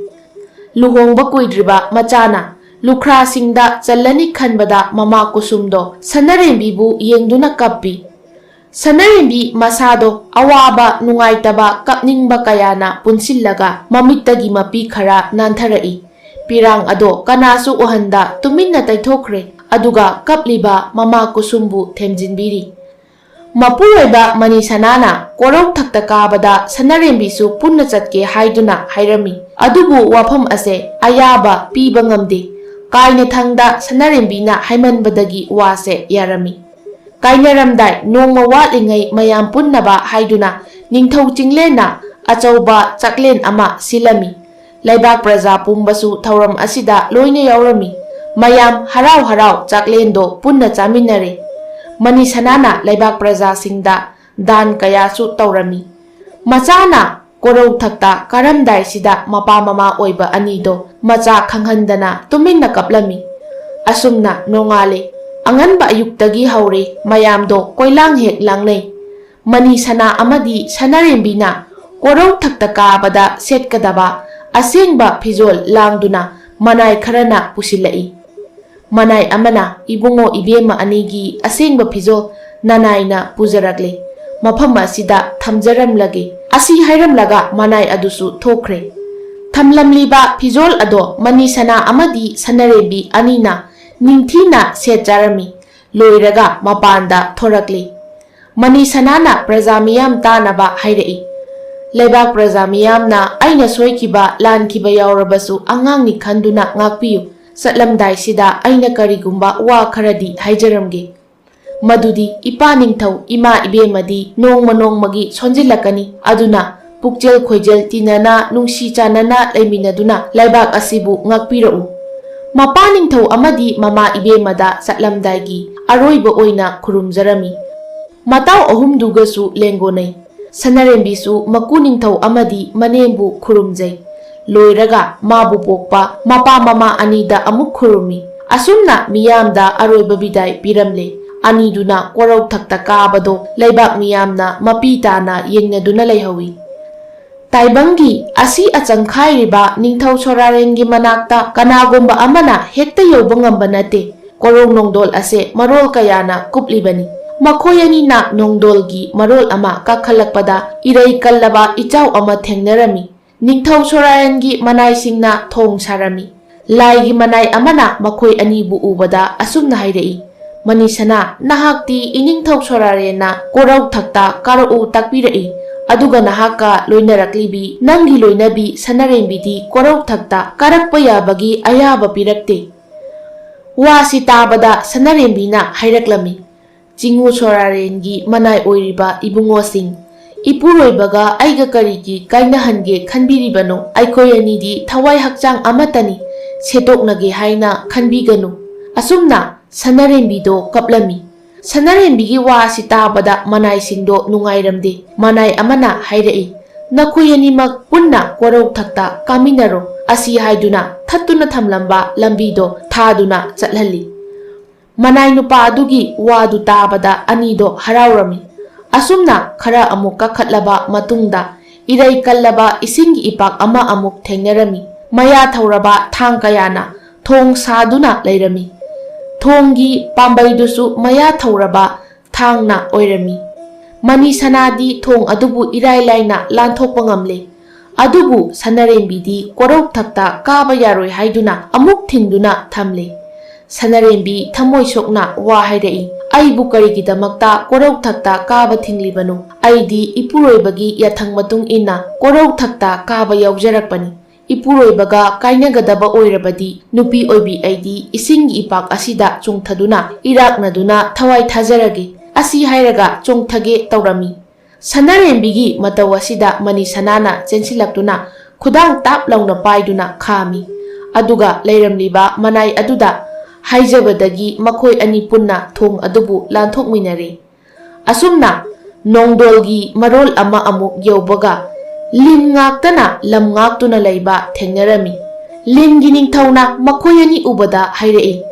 ꯂꯨꯍꯣꯡꯕ ꯀꯨꯏꯗ꯭ꯔꯤꯕ ꯃꯆꯥꯅ ꯂꯨꯈ꯭ꯔꯥꯁꯤꯡꯗ ꯆꯜꯂꯅꯤ ꯈꯟꯕꯗ ꯃꯃꯥ ꯀꯨꯁꯨꯝꯗꯣ ꯁꯅꯔꯦꯝꯕꯤꯕꯨ ꯌꯦꯡꯗꯨꯅ ꯀꯞꯄꯤ꯫ ꯁꯅꯔꯦꯝꯕꯤ ꯃꯁꯥꯗꯣ ꯑꯋꯥꯕ, ꯅꯨꯡꯉꯥꯏꯇꯕ, ꯀꯞꯅꯤꯡꯕ ꯀꯌꯥꯅ ꯄꯨꯟꯁꯤꯜꯂꯒ ꯃꯃꯤꯠꯇꯒꯤ ꯃꯄꯤ ꯈꯔ ꯅꯥꯟꯊꯔꯛꯏ꯫ ꯄꯤꯔꯥꯡ ꯑꯗꯣ ꯀꯅꯥꯁꯨ ꯎꯍꯟꯗ ꯇꯨꯃꯤꯟꯅ ꯇꯩꯊꯣꯛꯈ꯭ꯔꯦ, ꯑꯗꯨꯒ ꯀꯞꯂꯤꯕ ꯃꯃꯥ ꯀꯨꯁꯨꯝꯕꯨ ꯊꯦꯝꯖꯤꯟꯕꯤꯔꯤ꯫ ꯃꯄꯨꯔꯣꯏꯕ ꯃꯅꯤ ꯁꯅꯥꯅ ꯀꯣꯔꯧꯊꯛꯇ ꯀꯥꯕꯗ ꯁꯅꯔꯦꯝꯕꯤꯁꯨ ꯄꯨꯟꯅ ꯆꯠꯀꯦ ꯍꯥꯏꯗꯨꯅ ꯍꯥꯏꯔꯝꯃꯤ, ꯑꯗꯨꯕꯨ ꯋꯥꯐꯝ ꯑꯁꯦ ꯑꯌꯥꯕ ꯄꯤꯕ ꯉꯝꯗꯦ꯫ ꯀꯥꯏꯅꯊꯪꯗ ꯁꯅꯔꯦꯝꯕꯤꯅ ꯍꯥꯏꯃꯟꯕꯗꯒꯤ ꯋꯥꯁꯦ ꯌꯥꯔꯝꯃꯤ꯫ ꯀꯥꯏꯅꯔꯝꯗꯥꯏ ꯅꯣꯡꯃ ꯋꯥꯠꯂꯤꯉꯩ ꯃꯌꯥꯝ ꯄꯨꯟꯅꯕ ꯍꯥꯏꯗꯨꯅ ꯅꯤꯡꯊꯧ ꯆꯤꯡꯂꯦꯟꯅ ꯑꯆꯧꯕ ꯆꯥꯛꯂꯦꯟ ꯑꯃ ꯁꯤꯜꯂꯝꯃꯤ꯫ ꯂꯩꯕꯥꯛ ꯄ꯭ꯔꯖꯥ ꯄꯨꯝꯕꯁꯨ ꯊꯧꯔꯝ ꯑꯁꯤꯗ ꯂꯣꯏꯅ ꯌꯥꯎꯔꯝꯃꯤ꯫ ꯃꯌꯥꯝ ꯍꯔꯥꯎ ꯍꯔꯥꯎ ꯆꯥꯛꯂꯦꯟꯗꯣ ꯄꯨꯟꯅ ꯆꯥꯃꯤꯟꯅꯔꯦ꯫ ꯃꯅꯤ ꯁꯅꯥꯅ ꯂꯩꯕꯥꯛ ประꯖꯥꯁꯤꯡꯗ ꯗꯥꯟ ꯀꯌꯥꯁꯨ ꯇꯧꯔꯝꯃꯤ꯫ ꯃꯆꯥꯅ ꯀꯣꯔꯧꯊꯛꯇ ꯀꯥꯔꯝꯗꯥꯏꯁꯤꯗ ꯃꯄꯥ ꯃꯃꯥ ꯑꯣꯏꯕ ꯑꯅꯤꯗꯣ ꯃꯆꯥ ꯈꯪꯍꯟꯗꯅ ꯇꯨꯃꯤꯟꯅ ꯀꯞꯂꯝꯃꯤ꯫ ꯑꯁꯨꯝꯅ ꯅꯣꯡꯉꯥꯜꯂꯦ꯫ ꯑꯉꯟꯕ ꯑꯌꯨꯛꯇꯒꯤ ꯍꯧꯔꯦ ꯃꯌꯥꯝꯗꯣ ꯀꯣꯏꯂꯥꯡ ꯍꯦꯛ ꯂꯥꯡꯅꯩ꯫ ꯃꯅꯤ ꯁꯅꯥ ꯑꯃꯗꯤ ꯁꯅꯔꯦꯝꯕꯤꯅ ꯀꯣꯔꯧꯊꯛꯇ ꯀꯥꯕꯗ ꯁꯦꯠꯀꯗꯕ ꯑꯁꯦꯡꯕ ꯐꯤꯖꯣꯜ ꯂꯥꯡꯗꯨꯅ ꯃꯅꯥꯏ ꯈꯔꯅ ꯄꯨꯁꯤꯜꯂꯛꯏ꯫ ꯃꯅꯥꯏ ꯑꯃꯅ ꯏꯕꯨꯡꯉꯣ ꯏꯕꯦꯝꯃ ꯑꯅꯤꯒꯤ ꯑꯁꯦꯡꯕ ꯐꯤꯖꯣꯜ ꯅꯅꯥꯏꯅ ꯄꯨꯖꯔꯛꯂꯦ, ꯃꯐꯝ ꯑꯁꯤꯗ ꯊꯝꯖꯔꯝꯂꯒꯦ꯫ ꯑꯁꯤ ꯍꯥꯏꯔꯝꯂꯒ ꯃꯅꯥꯏ ꯑꯗꯨꯁꯨ ꯊꯣꯛꯈ꯭ꯔꯦ꯫ ꯊꯝꯂꯝꯂꯤꯕ ꯐꯤꯖꯣꯜ ꯑꯗꯣ ꯃꯅꯤ ꯁꯅꯥ ꯑꯃꯗꯤ ꯁꯅꯔꯦꯝꯕꯤ ꯑꯅꯤꯅ ꯅꯤꯡꯊꯤꯅ ꯁꯦꯠ-ꯆꯥꯔꯝꯃꯤ꯫ ꯂꯣꯏꯔꯒ ꯃꯄꯥꯟꯗ ꯊꯣꯔꯛꯂꯦ꯫ ꯃꯅꯤ ꯁꯅꯥꯅ ꯄ꯭ꯔꯖꯥ ꯃꯤꯌꯥꯝ ꯇꯥꯅꯕ ꯍꯥꯏꯔꯛꯏ: ꯂꯩꯕꯥꯛ ꯄ꯭ꯔꯖꯥ ꯃꯤꯌꯥꯝꯅ ꯑꯩꯅ ꯁꯣꯏꯈꯤꯕ ꯂꯥꯟꯈꯤꯕ ꯌꯥꯎꯔꯕꯁꯨ ꯑꯉꯥꯡꯅꯤ ꯈꯟꯗꯨꯅ ꯉꯥꯛꯄꯤꯌꯨ꯫ ꯆꯠꯂꯝꯗꯥꯏꯁꯤꯗ ꯑꯩꯅ ꯀꯔꯤꯒꯨꯝꯕ ꯋꯥ ꯈꯔꯗꯤ ꯍꯥꯏꯖꯔꯝꯒꯦ꯫ ꯃꯗꯨꯗꯤ ꯏꯄꯥ ꯅꯤꯡꯊꯧ ꯏꯃꯥ ꯏꯕꯦꯝꯃꯗꯤ ꯅꯣꯡꯃ ꯅꯣꯡꯃꯒꯤ ꯁꯣꯟꯖꯤꯜꯂꯛꯀꯅꯤ, ꯑꯗꯨꯅ ꯄꯨꯛꯆꯦꯜ ꯈꯣꯏꯖꯦꯜ ꯇꯤꯟꯅꯅ ꯅꯨꯡꯁꯤ ꯆꯥꯟꯅꯅ ꯂꯩꯃꯤꯟꯅꯗꯨꯅ ꯂꯩꯕꯥꯛ ꯑꯁꯤꯕꯨ ꯉꯥꯛꯄꯤꯔꯛꯎ꯫ ꯃꯄꯥ ꯅꯤꯡꯊꯧ ꯑꯃꯗꯤ ꯃꯃꯥ ꯏꯕꯦꯝꯃꯗ ꯆꯠꯂꯝꯗꯥꯏꯒꯤ ꯑꯔꯣꯏꯕ ꯑꯣꯏꯅ ꯈꯨꯔꯨꯝꯖꯔꯝꯃꯤ꯫ ꯃꯇꯥꯎ ꯑꯍꯨꯝꯗꯨꯒꯁꯨ ꯂꯦꯡꯒꯣꯟꯅꯩ꯫ ꯁꯅꯥꯔꯦꯝꯕꯤꯁꯨ ꯃꯀꯨ ꯅꯤꯡꯊꯧ ꯑꯃꯗꯤ ꯃꯅꯦꯝꯕꯨ ꯈꯨꯔꯨꯝꯖꯩ꯫ ꯂꯣꯏꯔꯒ ꯃꯥꯕꯨ ꯄꯣꯛꯄ ꯃꯄꯥ ꯃꯃꯥ ꯑꯅꯤꯗ ꯑꯃꯨꯛ ꯈꯨꯔꯨꯝꯃꯤ꯫ ꯑꯁꯨꯝꯅ ꯃꯤꯌꯥꯝꯗ ꯑꯔꯣꯏꯕ ꯕꯤꯗꯥꯏ ꯄꯤꯔꯝꯂꯦ꯫ ꯑꯅꯤꯗꯨꯅ ꯀꯣꯔꯧꯊꯛꯇ ꯀꯥꯕꯗꯣ ꯂꯩꯕꯥꯛ ꯃꯤꯌꯥꯝꯅ ꯃꯄꯤ ꯇꯥꯅ ꯌꯦꯡꯅꯗꯨꯅ ꯂꯩꯍꯧꯏ꯫ ꯇꯥꯏꯕꯪꯒꯤ ꯑꯁꯤ ꯑꯆꯪ ꯈꯥꯏꯔꯤꯕ ꯅꯤꯡꯊꯧ ꯁꯣꯔꯥꯔꯦꯟꯒꯤ ꯃꯅꯥꯛꯇ ꯀꯅꯥꯒꯨꯝꯕ ꯑꯃꯅ ꯍꯦꯛꯇ ꯌꯧꯕ ꯉꯝꯕ ꯅꯠꯇꯦ꯫ ꯀꯣꯔꯧ ꯅꯣꯡꯗꯣꯜ ꯑꯁꯦ ꯃꯔꯣꯜ ꯀꯌꯥꯅ ꯀꯨꯞꯂꯤꯕꯅꯤ꯫ ꯃꯈꯣꯏ ꯑꯅꯤꯅ ꯅꯣꯡꯗꯣꯜꯒꯤ ꯃꯔꯣꯜ ꯑꯃ ꯀꯥꯈꯠꯂꯛꯄꯗ ꯏꯔꯩ ꯀꯜꯂꯕ ꯏꯆꯥꯎ ꯑꯃ ꯊꯦꯡꯅꯔꯝꯃꯤ꯫ ꯅꯤꯡꯊꯧ ꯁꯣꯔꯥꯔꯦꯟꯒꯤ ꯃꯅꯥꯏꯁꯤꯡꯅ ꯊꯣꯡ ꯁꯥꯔꯝꯃꯤ꯫ ꯂꯥꯏꯒꯤ ꯃꯅꯥꯏ ꯑꯃꯅ ꯃꯈꯣꯏ ꯑꯅꯤꯕꯨ ꯎꯕꯗ ꯑꯁꯨꯝꯅ ꯍꯥꯏꯔꯛꯏ, ꯃꯅꯤꯁꯅꯥ, ꯅꯍꯥꯛꯇꯤ ꯏꯅꯤꯡꯊꯧ ꯁꯣꯔꯥꯔꯦꯟꯅ ꯀꯣꯔꯧꯊꯛꯇ ꯀꯥꯔꯛꯎ ꯇꯥꯛꯄꯤꯔꯛꯏ, ꯑꯗꯨꯒ ꯅꯍꯥꯛꯀ ꯂꯣꯏꯅꯔꯛꯂꯤꯕꯤ ꯅꯪꯒꯤ ꯂꯣꯏꯅꯕꯤ ꯁꯅꯥꯔꯦꯝꯕꯤꯗꯤ ꯀꯣꯔꯧꯊꯛꯇ ꯀꯥꯔꯛꯄ ꯌꯥꯕꯒꯤ ꯑꯌꯥꯕ ꯄꯤꯔꯛꯇꯦ꯫ ꯋꯥꯁꯤ ꯇꯥꯕꯗ ꯁꯅꯥꯔꯦꯝꯕꯤꯅ ꯍꯥꯏꯔꯛꯂꯝꯃꯤ, ꯆꯤꯉꯨ ꯁꯣꯔꯥꯔꯦꯟꯒꯤ ꯃꯅꯥꯏ ꯑꯣꯏꯔꯤꯕ ꯏꯕꯨꯡꯉꯣꯁꯤꯡ, ꯏꯄꯨꯔꯣꯏꯕꯒ ꯑꯩꯒ ꯀꯔꯤꯒꯤ ꯀꯥꯏꯅꯍꯟꯒꯦ ꯈꯟꯕꯤꯔꯤꯕꯅꯣ? ꯑꯩꯈꯣꯏ ꯑꯅꯤꯗꯤ ꯊꯋꯥꯏ ꯍꯛꯆꯥꯡ ꯑꯃꯠꯇꯅꯤ, ꯁꯦꯠꯇꯣꯛꯅꯒꯦ ꯍꯥꯏꯅ ꯈꯟꯕꯤꯒꯅꯨ꯫ ꯑꯁꯨꯝꯅ ꯁꯅꯥꯔꯦꯝꯕꯤꯗꯣ ꯀꯞꯂꯝꯃꯤ꯫ ꯁꯅꯥꯔꯦꯝꯕꯤꯒꯤ ꯋꯥꯁꯤ ꯇꯥꯕꯗ ꯃꯅꯥꯏꯁꯤꯡꯗꯣ ꯅꯨꯡꯉꯥꯏꯔꯝꯗꯦ꯫ ꯃꯅꯥꯏ ꯑꯃꯅ ꯍꯥꯏꯔꯛꯏ, ꯅꯈꯣꯏ ꯑꯅꯤꯃꯛ ꯄꯨꯟꯅ ꯀꯣꯔꯧꯊꯛꯇ ꯀꯥꯃꯤꯟꯅꯔꯣ꯫ ꯑꯁꯤ ꯍꯥꯏꯗꯨꯅ ꯊꯠꯇꯨꯅ ꯊꯝꯂꯝꯕ ꯂꯝꯕꯤꯗꯣ ꯊꯥꯗꯨꯅ ꯆꯠꯍꯜꯂꯤ꯫ ꯃꯅꯥꯏ ꯅꯨꯄꯥ ꯑꯗꯨꯒꯤ ꯋꯥꯗꯨ ꯇꯥꯕꯗ ꯑꯅꯤꯗꯣ ꯍꯔꯥꯎꯔꯝꯃꯤ꯫ ꯑꯁꯨꯝꯅ ꯈꯔ ꯑꯃꯨꯛ ꯀꯥꯈꯠꯂꯕ ꯃꯇꯨꯡꯗ ꯏꯔꯩ ꯀꯜꯂꯕ ꯏꯁꯤꯡꯒꯤ ꯏꯄꯥꯛ ꯑꯃ ꯑꯃꯨꯛ ꯊꯦꯡꯅꯔꯝꯃꯤ꯫ ꯃꯌꯥ ꯊꯧꯔꯕ ꯊꯥꯡ ꯀꯌꯥꯅ ꯊꯣꯡ ꯁꯥꯗꯨꯅ ꯂꯩꯔꯝꯃꯤ꯫ ꯊꯣꯡꯒꯤ ꯄꯥꯝꯕꯩꯗꯨꯁꯨ ꯃꯌꯥ ꯊꯧꯔꯕ ꯊꯥꯡꯅ ꯑꯣꯏꯔꯝꯃꯤ꯫ ꯃꯅꯤꯁꯅꯥꯗꯤ ꯊꯣꯡ ꯑꯗꯨꯕꯨ ꯏꯔꯥꯏ ꯂꯥꯏꯅ ꯂꯥꯟꯊꯣꯛꯄ ꯉꯝꯂꯦ꯫ ꯑꯗꯨꯕꯨ ꯁꯅꯥꯔꯦꯝꯕꯤꯗꯤ ꯀꯣꯔꯧꯊꯛꯇ ꯀꯥꯕ ꯌꯥꯔꯣꯏ ꯍꯥꯏꯗꯨꯅ ꯑꯃꯨꯛ ꯊꯤꯡꯗꯨꯅ ꯊꯝꯂꯦ꯫ ꯁꯅꯥꯔꯦꯝꯕꯤ ꯊꯃꯣꯏ ꯁꯣꯛꯅ ꯋꯥ ꯍꯥꯏꯔꯛꯏ, ꯑꯩꯕꯨ ꯀꯔꯤꯒꯤꯗꯃꯛꯇ ꯀꯣꯔꯧꯊꯛꯇ ꯀꯥꯕ ꯊꯤꯡꯂꯤꯕꯅꯣ? ꯑꯩꯗꯤ ꯏꯄꯨꯔꯣꯏꯕꯒꯤ ꯌꯥꯊꯪ ꯃꯇꯨꯡ ꯏꯟꯅ ꯀꯣꯔꯧꯊꯛꯇ ꯀꯥꯕ ꯌꯥꯎꯖꯔꯛꯄꯅꯤ꯫ ꯏꯄꯨꯔꯣꯏꯕꯒ ꯀꯥꯏꯅꯒꯗꯕ ꯑꯣꯏꯔꯕꯗꯤ ꯅꯨꯄꯤ ꯑꯣꯏꯕꯤ ꯑꯩꯗꯤ ꯏꯁꯤꯡꯒꯤ ꯏꯄꯥꯛ ꯑꯁꯤꯗ ꯆꯣꯡꯊꯗꯨꯅ ꯏꯔꯥꯛꯅꯗꯨꯅ ꯊꯋꯥꯏ ꯊꯥꯖꯔꯒꯦ꯫ ꯑꯁꯤ ꯍꯥꯏꯔꯒ ꯆꯣꯡꯊꯒꯦ ꯇꯧꯔꯝꯃꯤ꯫ ꯁꯅꯥꯔꯦꯝꯕꯤꯒꯤ ꯃꯇꯧ ꯑꯁꯤꯗ ꯃꯅꯤꯁꯅꯥꯅ ꯆꯦꯟꯁꯤꯜꯂꯛꯇꯨꯅ ꯈꯨꯗꯥꯡ ꯇꯥꯞ ꯂꯥꯎꯅ ꯄꯥꯏꯗꯨꯅ ꯈꯥꯝꯃꯤ꯫ ꯑꯗꯨꯒ ꯂꯩꯔꯝꯂꯤꯕ ꯃꯅꯥꯏ ꯑꯗꯨꯗ ꯍꯥꯏꯖꯕꯗꯒꯤ ꯃꯈꯣꯏ ꯑꯅꯤ ꯄꯨꯟꯅ ꯊꯣꯡ ꯑꯗꯨꯕꯨ ꯂꯥꯟꯊꯣꯛꯃꯤꯟꯅꯔꯦ꯫ ꯑꯁꯨꯝꯅ ꯅꯣꯡꯗꯣꯜꯒꯤ ꯃꯔꯣꯜ ꯑꯃ ꯑꯃꯨꯛ ꯌꯧꯕꯒ ꯂꯤꯟ ꯉꯥꯛꯇꯅ ꯂꯝ ꯉꯥꯛꯇꯨꯅ ꯂꯩꯕ ꯊꯦꯡꯅꯔꯝꯃꯤ꯫ ꯂꯤꯟꯒꯤ ꯅꯤꯡꯊꯧꯅ ꯃꯈꯣꯏ ꯑꯅꯤ ꯎꯕꯗ ꯍꯥꯏꯔꯛꯏ,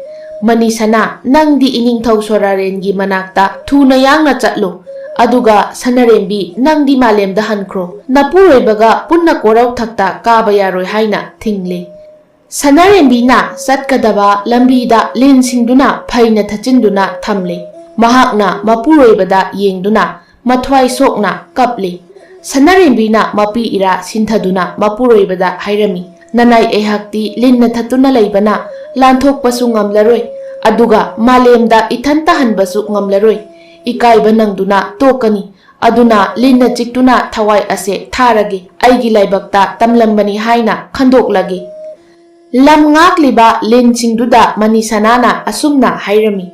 ꯃꯅꯤꯁꯅꯥ, ꯅꯪꯗꯤ ꯏꯅꯤꯡꯊꯧ ꯁꯣꯔꯥꯔꯦꯟꯒꯤ ꯃꯅꯥꯛꯇ ꯊꯨꯅ ꯌꯥꯡꯅ ꯆꯠꯂꯣ, ꯑꯗꯨꯒ ꯁꯅꯥꯔꯦꯝꯕꯤ ꯅꯪꯗꯤ ꯃꯥꯂꯦꯝꯗ ꯍꯟꯈ꯭ꯔꯣ꯫ ꯅꯄꯨꯔꯣꯏꯕꯒ ꯄꯨꯟꯅ ꯀꯣꯔꯧꯊꯛꯇ ꯀꯥꯕ ꯌꯥꯔꯣꯏ ꯍꯥꯏꯅ ꯊꯤꯡꯂꯦ꯫ ꯁꯅꯥꯔꯦꯝꯕꯤꯅ ꯆꯠꯀꯗꯕ ꯂꯝꯕꯤꯗ ꯂꯤꯟꯁꯤꯡꯗꯨꯅ ꯐꯩꯅ ꯊꯠꯆꯤꯟꯗꯨꯅ ꯊꯝꯂꯦ꯫ ꯃꯍꯥꯛꯅ ꯃꯄꯨꯔꯣꯏꯕꯗ ꯌꯦꯡꯗꯨꯅ ꯃꯊ꯭ꯋꯥꯏ ꯁꯣꯛꯅ ꯀꯞꯂꯦ꯫ ꯁꯅꯥꯔꯦꯝꯕꯤꯅ ꯃꯄꯤ ꯏꯔꯥ ꯁꯤꯟꯊꯗꯨꯅ ꯃꯄꯨꯔꯣꯏꯕꯗ ꯍꯥꯏꯔꯝꯃꯤ, ꯅꯅꯥꯏ ꯑꯩꯍꯥꯛꯇꯤ ꯂꯤꯟꯅ ꯊꯠꯇꯨꯅ ꯂꯩꯕꯅ ꯂꯥꯟꯊꯣꯛꯄꯁꯨ ꯉꯝꯂꯔꯣꯏ, ꯑꯗꯨꯒ ꯃꯥꯂꯦꯝꯗ ꯏꯊꯟꯇ ꯍꯟꯕꯁꯨ ꯉꯝꯂꯔꯣꯏ꯫ ꯏꯀꯥꯏꯕ ꯅꯪꯗꯨꯅ ꯇꯣꯛꯀꯅꯤ꯫ ꯑꯗꯨꯅ ꯂꯤꯟꯅ ꯆꯤꯛꯇꯨꯅ ꯊꯋꯥꯏ ꯑꯁꯦ ꯊꯥꯔꯒꯦ, ꯑꯩꯒꯤ ꯂꯥꯏꯕꯛꯇ ꯇꯝꯂꯝꯕꯅꯤ ꯍꯥꯏꯅ ꯈꯟꯗꯣꯛꯂꯒꯦ꯫ ꯂꯝ ꯉꯥꯛꯂꯤꯕ ꯂꯤꯟꯁꯤꯡꯗꯨꯗ ꯃꯅꯤꯁꯅꯥꯅ ꯑꯁꯨꯝꯅ ꯍꯥꯏꯔꯝꯃꯤ,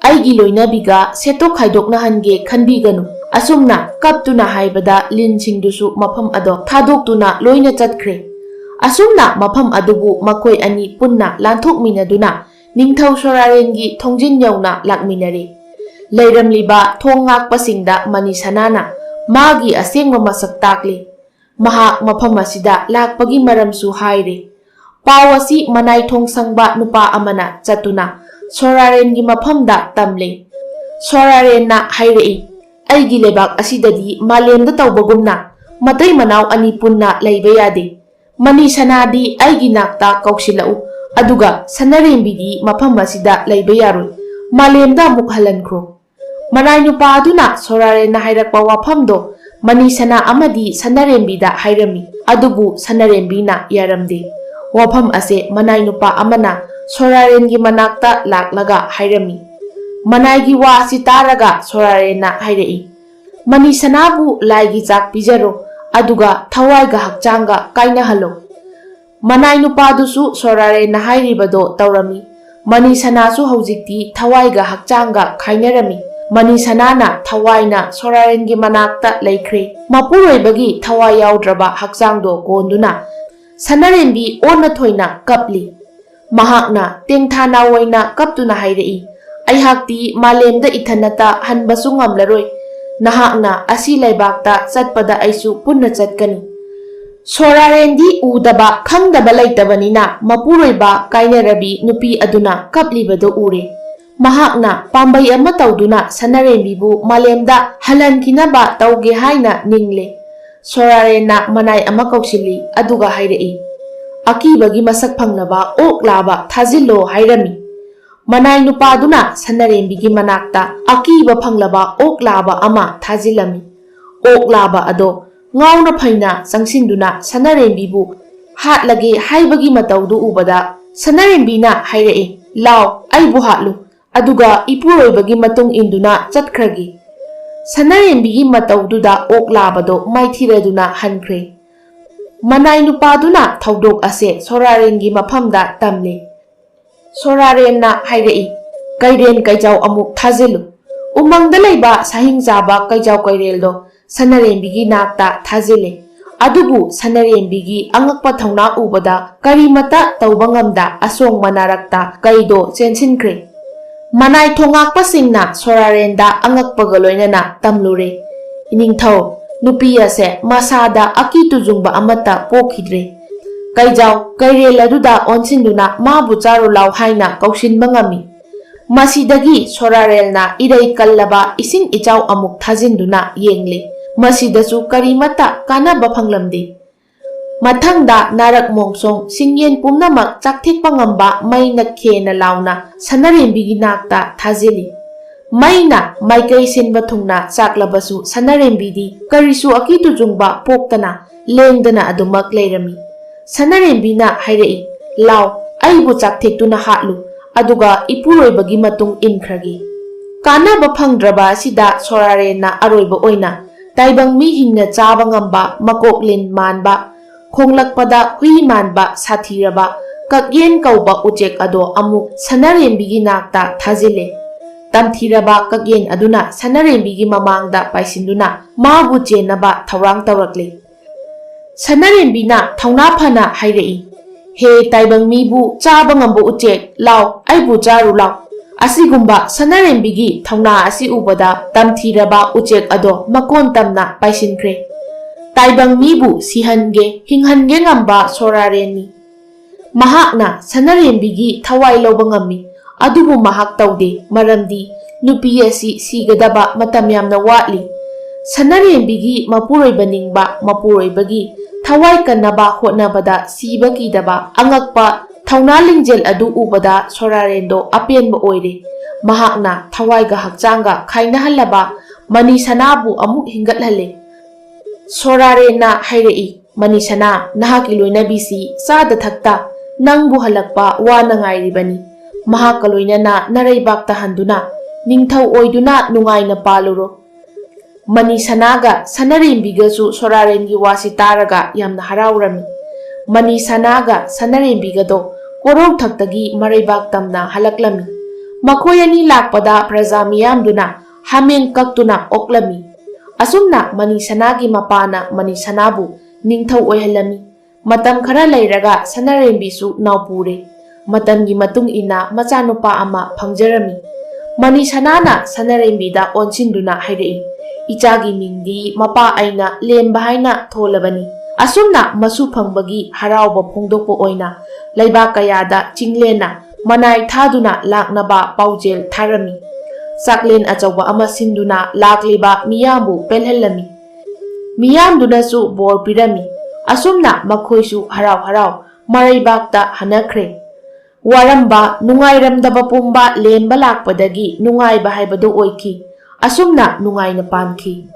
ꯑꯩꯒꯤ ꯂꯣꯏꯅꯕꯤꯒ ꯁꯦꯠꯇꯣꯛ ꯈꯥꯏꯗꯣꯛꯅꯍꯟꯒꯦ ꯈꯟꯕꯤꯒꯅꯨ꯫ ꯑꯁꯨꯝꯅ ꯀꯞꯇꯨꯅ ꯍꯥꯏꯕꯗ ꯂꯤꯟꯁꯤꯡꯗꯨꯁꯨ ꯃꯐꯝ ꯑꯗꯣ ꯊꯥꯗꯣꯛꯇꯨꯅ ꯂꯣꯏꯅ ꯆꯠꯈ꯭ꯔꯦ꯫ ꯑꯁꯨꯝꯅ ꯃꯐꯝ ꯑꯗꯨꯕꯨ ꯃꯈꯣꯏ ꯑꯅꯤ ꯄꯨꯟꯅ ꯂꯥꯟꯊꯣꯛꯃꯤꯟꯅꯗꯨꯅ ꯅꯤꯡꯊꯧ ꯁꯣꯔꯥꯔꯦꯟꯒꯤ ꯊꯣꯡꯖꯤꯟ ꯌꯧꯅ ꯂꯥꯛꯃꯤꯟꯅꯔꯦ꯫ ꯂꯩꯔꯝꯂꯤꯕ ꯊꯣꯡ ꯉꯥꯛꯄꯁꯤꯡꯗ ꯃꯅꯤꯁꯅꯥꯅ ꯃꯥꯒꯤ ꯑꯁꯦꯡꯕ ꯃꯁꯛ ꯇꯥꯛꯂꯦ꯫ ꯃꯍꯥꯛ ꯃꯐꯝ ꯑꯁꯤꯗ ꯂꯥꯛꯄꯒꯤ ꯃꯔꯝꯁꯨ ꯍꯥꯏꯔꯦ꯫ ꯄꯥꯎ ꯑꯁꯤ ꯃꯅꯥꯏ ꯊꯣꯡ ꯁꯪꯕ ꯅꯨꯄꯥ ꯑꯃꯅ ꯆꯠꯇꯨꯅ ꯁꯣꯔꯥꯔꯦꯟꯒꯤ ꯃꯐꯝꯗ ꯇꯝꯂꯦ꯫ ꯁꯣꯔꯥꯔꯦꯟꯅ ꯍꯥꯏꯔꯛꯏ, ꯑꯩꯒꯤ ꯂꯩꯕꯥꯛ ꯑꯁꯤꯗꯗꯤ ꯃꯥꯂꯦꯝꯗ ꯇꯧꯕꯒꯨꯝꯅ ꯃꯇꯩ ꯃꯅꯥꯎ ꯑꯅꯤ ꯄꯨꯟꯅ ꯂꯩꯕ ꯌꯥꯗꯦ꯫ ꯃꯅꯤꯁꯅꯥꯗꯤ ꯑꯩꯒꯤ ꯅꯥꯛꯇ ꯀꯧꯁꯤꯜꯂꯛꯎ, ꯑꯗꯨꯒ ꯁꯅꯥꯔꯦꯝꯕꯤꯗꯤ ꯃꯐꯝ ꯑꯁꯤꯗ ꯂꯩꯕ ꯌꯥꯔꯣꯏ, ꯃꯥꯂꯦꯝꯗ ꯑꯃꯨꯛ ꯍꯜꯍꯟꯈ꯭ꯔꯣ꯫ ꯃꯅꯥꯏ ꯅꯨꯄꯥ ꯑꯗꯨꯅ ꯁꯣꯔꯥꯔꯦꯟꯅ ꯍꯥꯏꯔꯛꯄ ꯋꯥꯐꯝꯗꯣ ꯃꯅꯤꯁꯅꯥ ꯑꯃꯗꯤ ꯁꯅꯥꯔꯦꯝꯕꯤꯗ ꯍꯥꯏꯔꯝꯃꯤ꯫ ꯑꯗꯨꯕꯨ ꯁꯅꯥꯔꯦꯝꯕꯤꯅ ꯌꯥꯔꯝꯗꯦ꯫ ꯋꯥꯐꯝ ꯑꯁꯦ ꯃꯅꯥꯏ ꯅꯨꯄꯥ ꯑꯃꯅ ꯁꯣꯔꯥꯔꯦꯟꯒꯤ ꯃꯅꯥꯛꯇ ꯂꯥꯛꯂꯒ ꯍꯥꯏꯔꯝꯃꯤ꯫ ꯃꯅꯥꯏꯒꯤ ꯋꯥꯁꯤ ꯇꯥꯔꯒ ꯁꯣꯔꯥꯔꯦꯟꯅ ꯍꯥꯏꯔꯛꯏ, ꯃꯅꯤꯁꯅꯥꯕꯨ ꯂꯥꯏꯒꯤ ꯆꯥꯛ ꯄꯤꯖꯔꯣ, ꯑꯗꯨꯒ ꯊꯋꯥꯏꯒ ꯍꯛꯆꯥꯡꯒ ꯀꯥꯏꯅꯍꯜꯂꯣ꯫ Manay nupadusu Soraren hairibado taurami. Mani Sanasu hojikti thawaiga hakchanga khainarami. Mani Sanana thawaina Sorarengi manakta laikre. Mapuroibagi thawai yaudraba hakchangdo gonduna Sanarenbi ona thoina kapli. Mahakna tengthana oina kaptuna hairei. Aihakti malemda ithanata hanbasu ngamlaroi. Nahakna asi laibakta chatpada aisu punna chatkani. Sorarendi udaba khangdaba laitabanina mapuroiba kainarabi nupi aduna kaplibado ure. Mahakna pambai ama tauduna Sanarenbibu malemda halankinaba tauge haina ningle. Sorarena manai ama kausili aduga hairei. Akibagi masak phangnaba ok laba thajillo hairami. Manai nupaduna Sanarenbigi manakta akiba phanglaba ok laba ama thajilami. Ok laba ado ngauna phaina changsinduna Sanarenbibu hatlage haibagi mataudu ubada Sanarenbina hairei. Lao aibu hatlu aduga ipuroibagi matung induna chatkragi. Sanarenbigi mataududa ok labado maithiraduna hankre. Manai nupaduna thaudok ase Sorarengi mafamda tamle. Sorarenna hairei. Kairen kaijau amuk thajilu. Umangda leiba sahingzaba kaijau kaireldo Sanarenbigi nakta thajile. Adubu Sanarenbigi angakpa thauna ubada karimata tauba ngamda asong manarakta kaido chensinkre. Manai thongakpa singna Sorarenda angakpaga loinana tamlure. Iningthau nupi ase masada akitujungba amata pokhidre. Kaijau kairel aduda onsinduna mabu charu lau haina kaushinba ngami. Masidagi Sorarelna irei kallaba ising ichau amuk thajinduna yengle. Masidasu karimata kanaba phanglamde. Mathangda narak mongsong singyen pumnamak chakthekpa ngamba maina khena launa Sanarenbigi nakta thajili. Maina maikai sinba thungna chaklabasu Sanarenbidi karisu akitujungba poktana lengdana adumak leirami. Sanarenbina hairei. Lao aibu chakthektuna hatlu aduga ipuroibagi matung inkragi. Kanaba phangdraba sida Sorarena aroiba oina taibang mi hingna chaba ngamba makoklin manba khonglakpada hui manba sathiraba kakyen kauba ujek ado amuk Sanarenbigi nakta thajile. Tamthiraba kakyen aduna Sanarenbigi mamangda paisinduna mabu chenaba thawrang tawrakle. Sanarenbina thauna phana hairei. He taibang mibu chaba ngamba ujek lao aibu charu lao. Asigumba Sanarenbigi thauna asi ubada tamthiraba ujek ado makon tamna paisinkre. Taibang mibu sihange hinghange ngamba Sorareni. Mahakna Sanarenbigi thawai loba ngami. Adubu mahak taude maramdi nupi asi sigadaba matam yamna watli. Sanarenbigi mapuroiba ningba mapuroibagi thawai kanaba hotnabada sibakidaba angakpa thauna lingjel adu ubada Sorarendo apenba oire. Mahakna thawaiga hakchanga khainahalaba Mani Sanabu amuk hingathale. Sorarena hairei. Mani Sana nahaki loinabisi sada thakta nangbu halakpa wana ngairibani. Mahaka loinana naraibakta handuna ningthau oiduna nungaina paluro. Mani Sanaga Sanarenbigasu Sorarengi wasi taraga yamna haraurami. Mani Sanaga Sanarenbigado korong thaktagi maraibak tamna halaklami. Makoyani lakpada praja miyamduna hamen kaktuna oklami. Asumna Mani Sanagi mapana Mani Sanabu ningthau oihalami. Matam khara leiraga Sanarenbisu naupure. Matamgi matung ina machanupa ama phangjarami. Mani Sanana Sanarenbida onsinduna hairei. Ichagi mingdi mapa aina lemba haina tholabani. Asumna masu phangbagi harauba phongdokpo oina laibak kayada chinglena manai thaduna laknaba paujel tharami. Saklen achauba ama sinduna lakliba miyambu pelhellami. Miyamdunasu bor pirami. Asumna makhoisu harau maraibakta hanakre. Waramba nungairamdaba pumba lemba lakpadagi nungaiba haibado oiki. Asumna nungaina panki.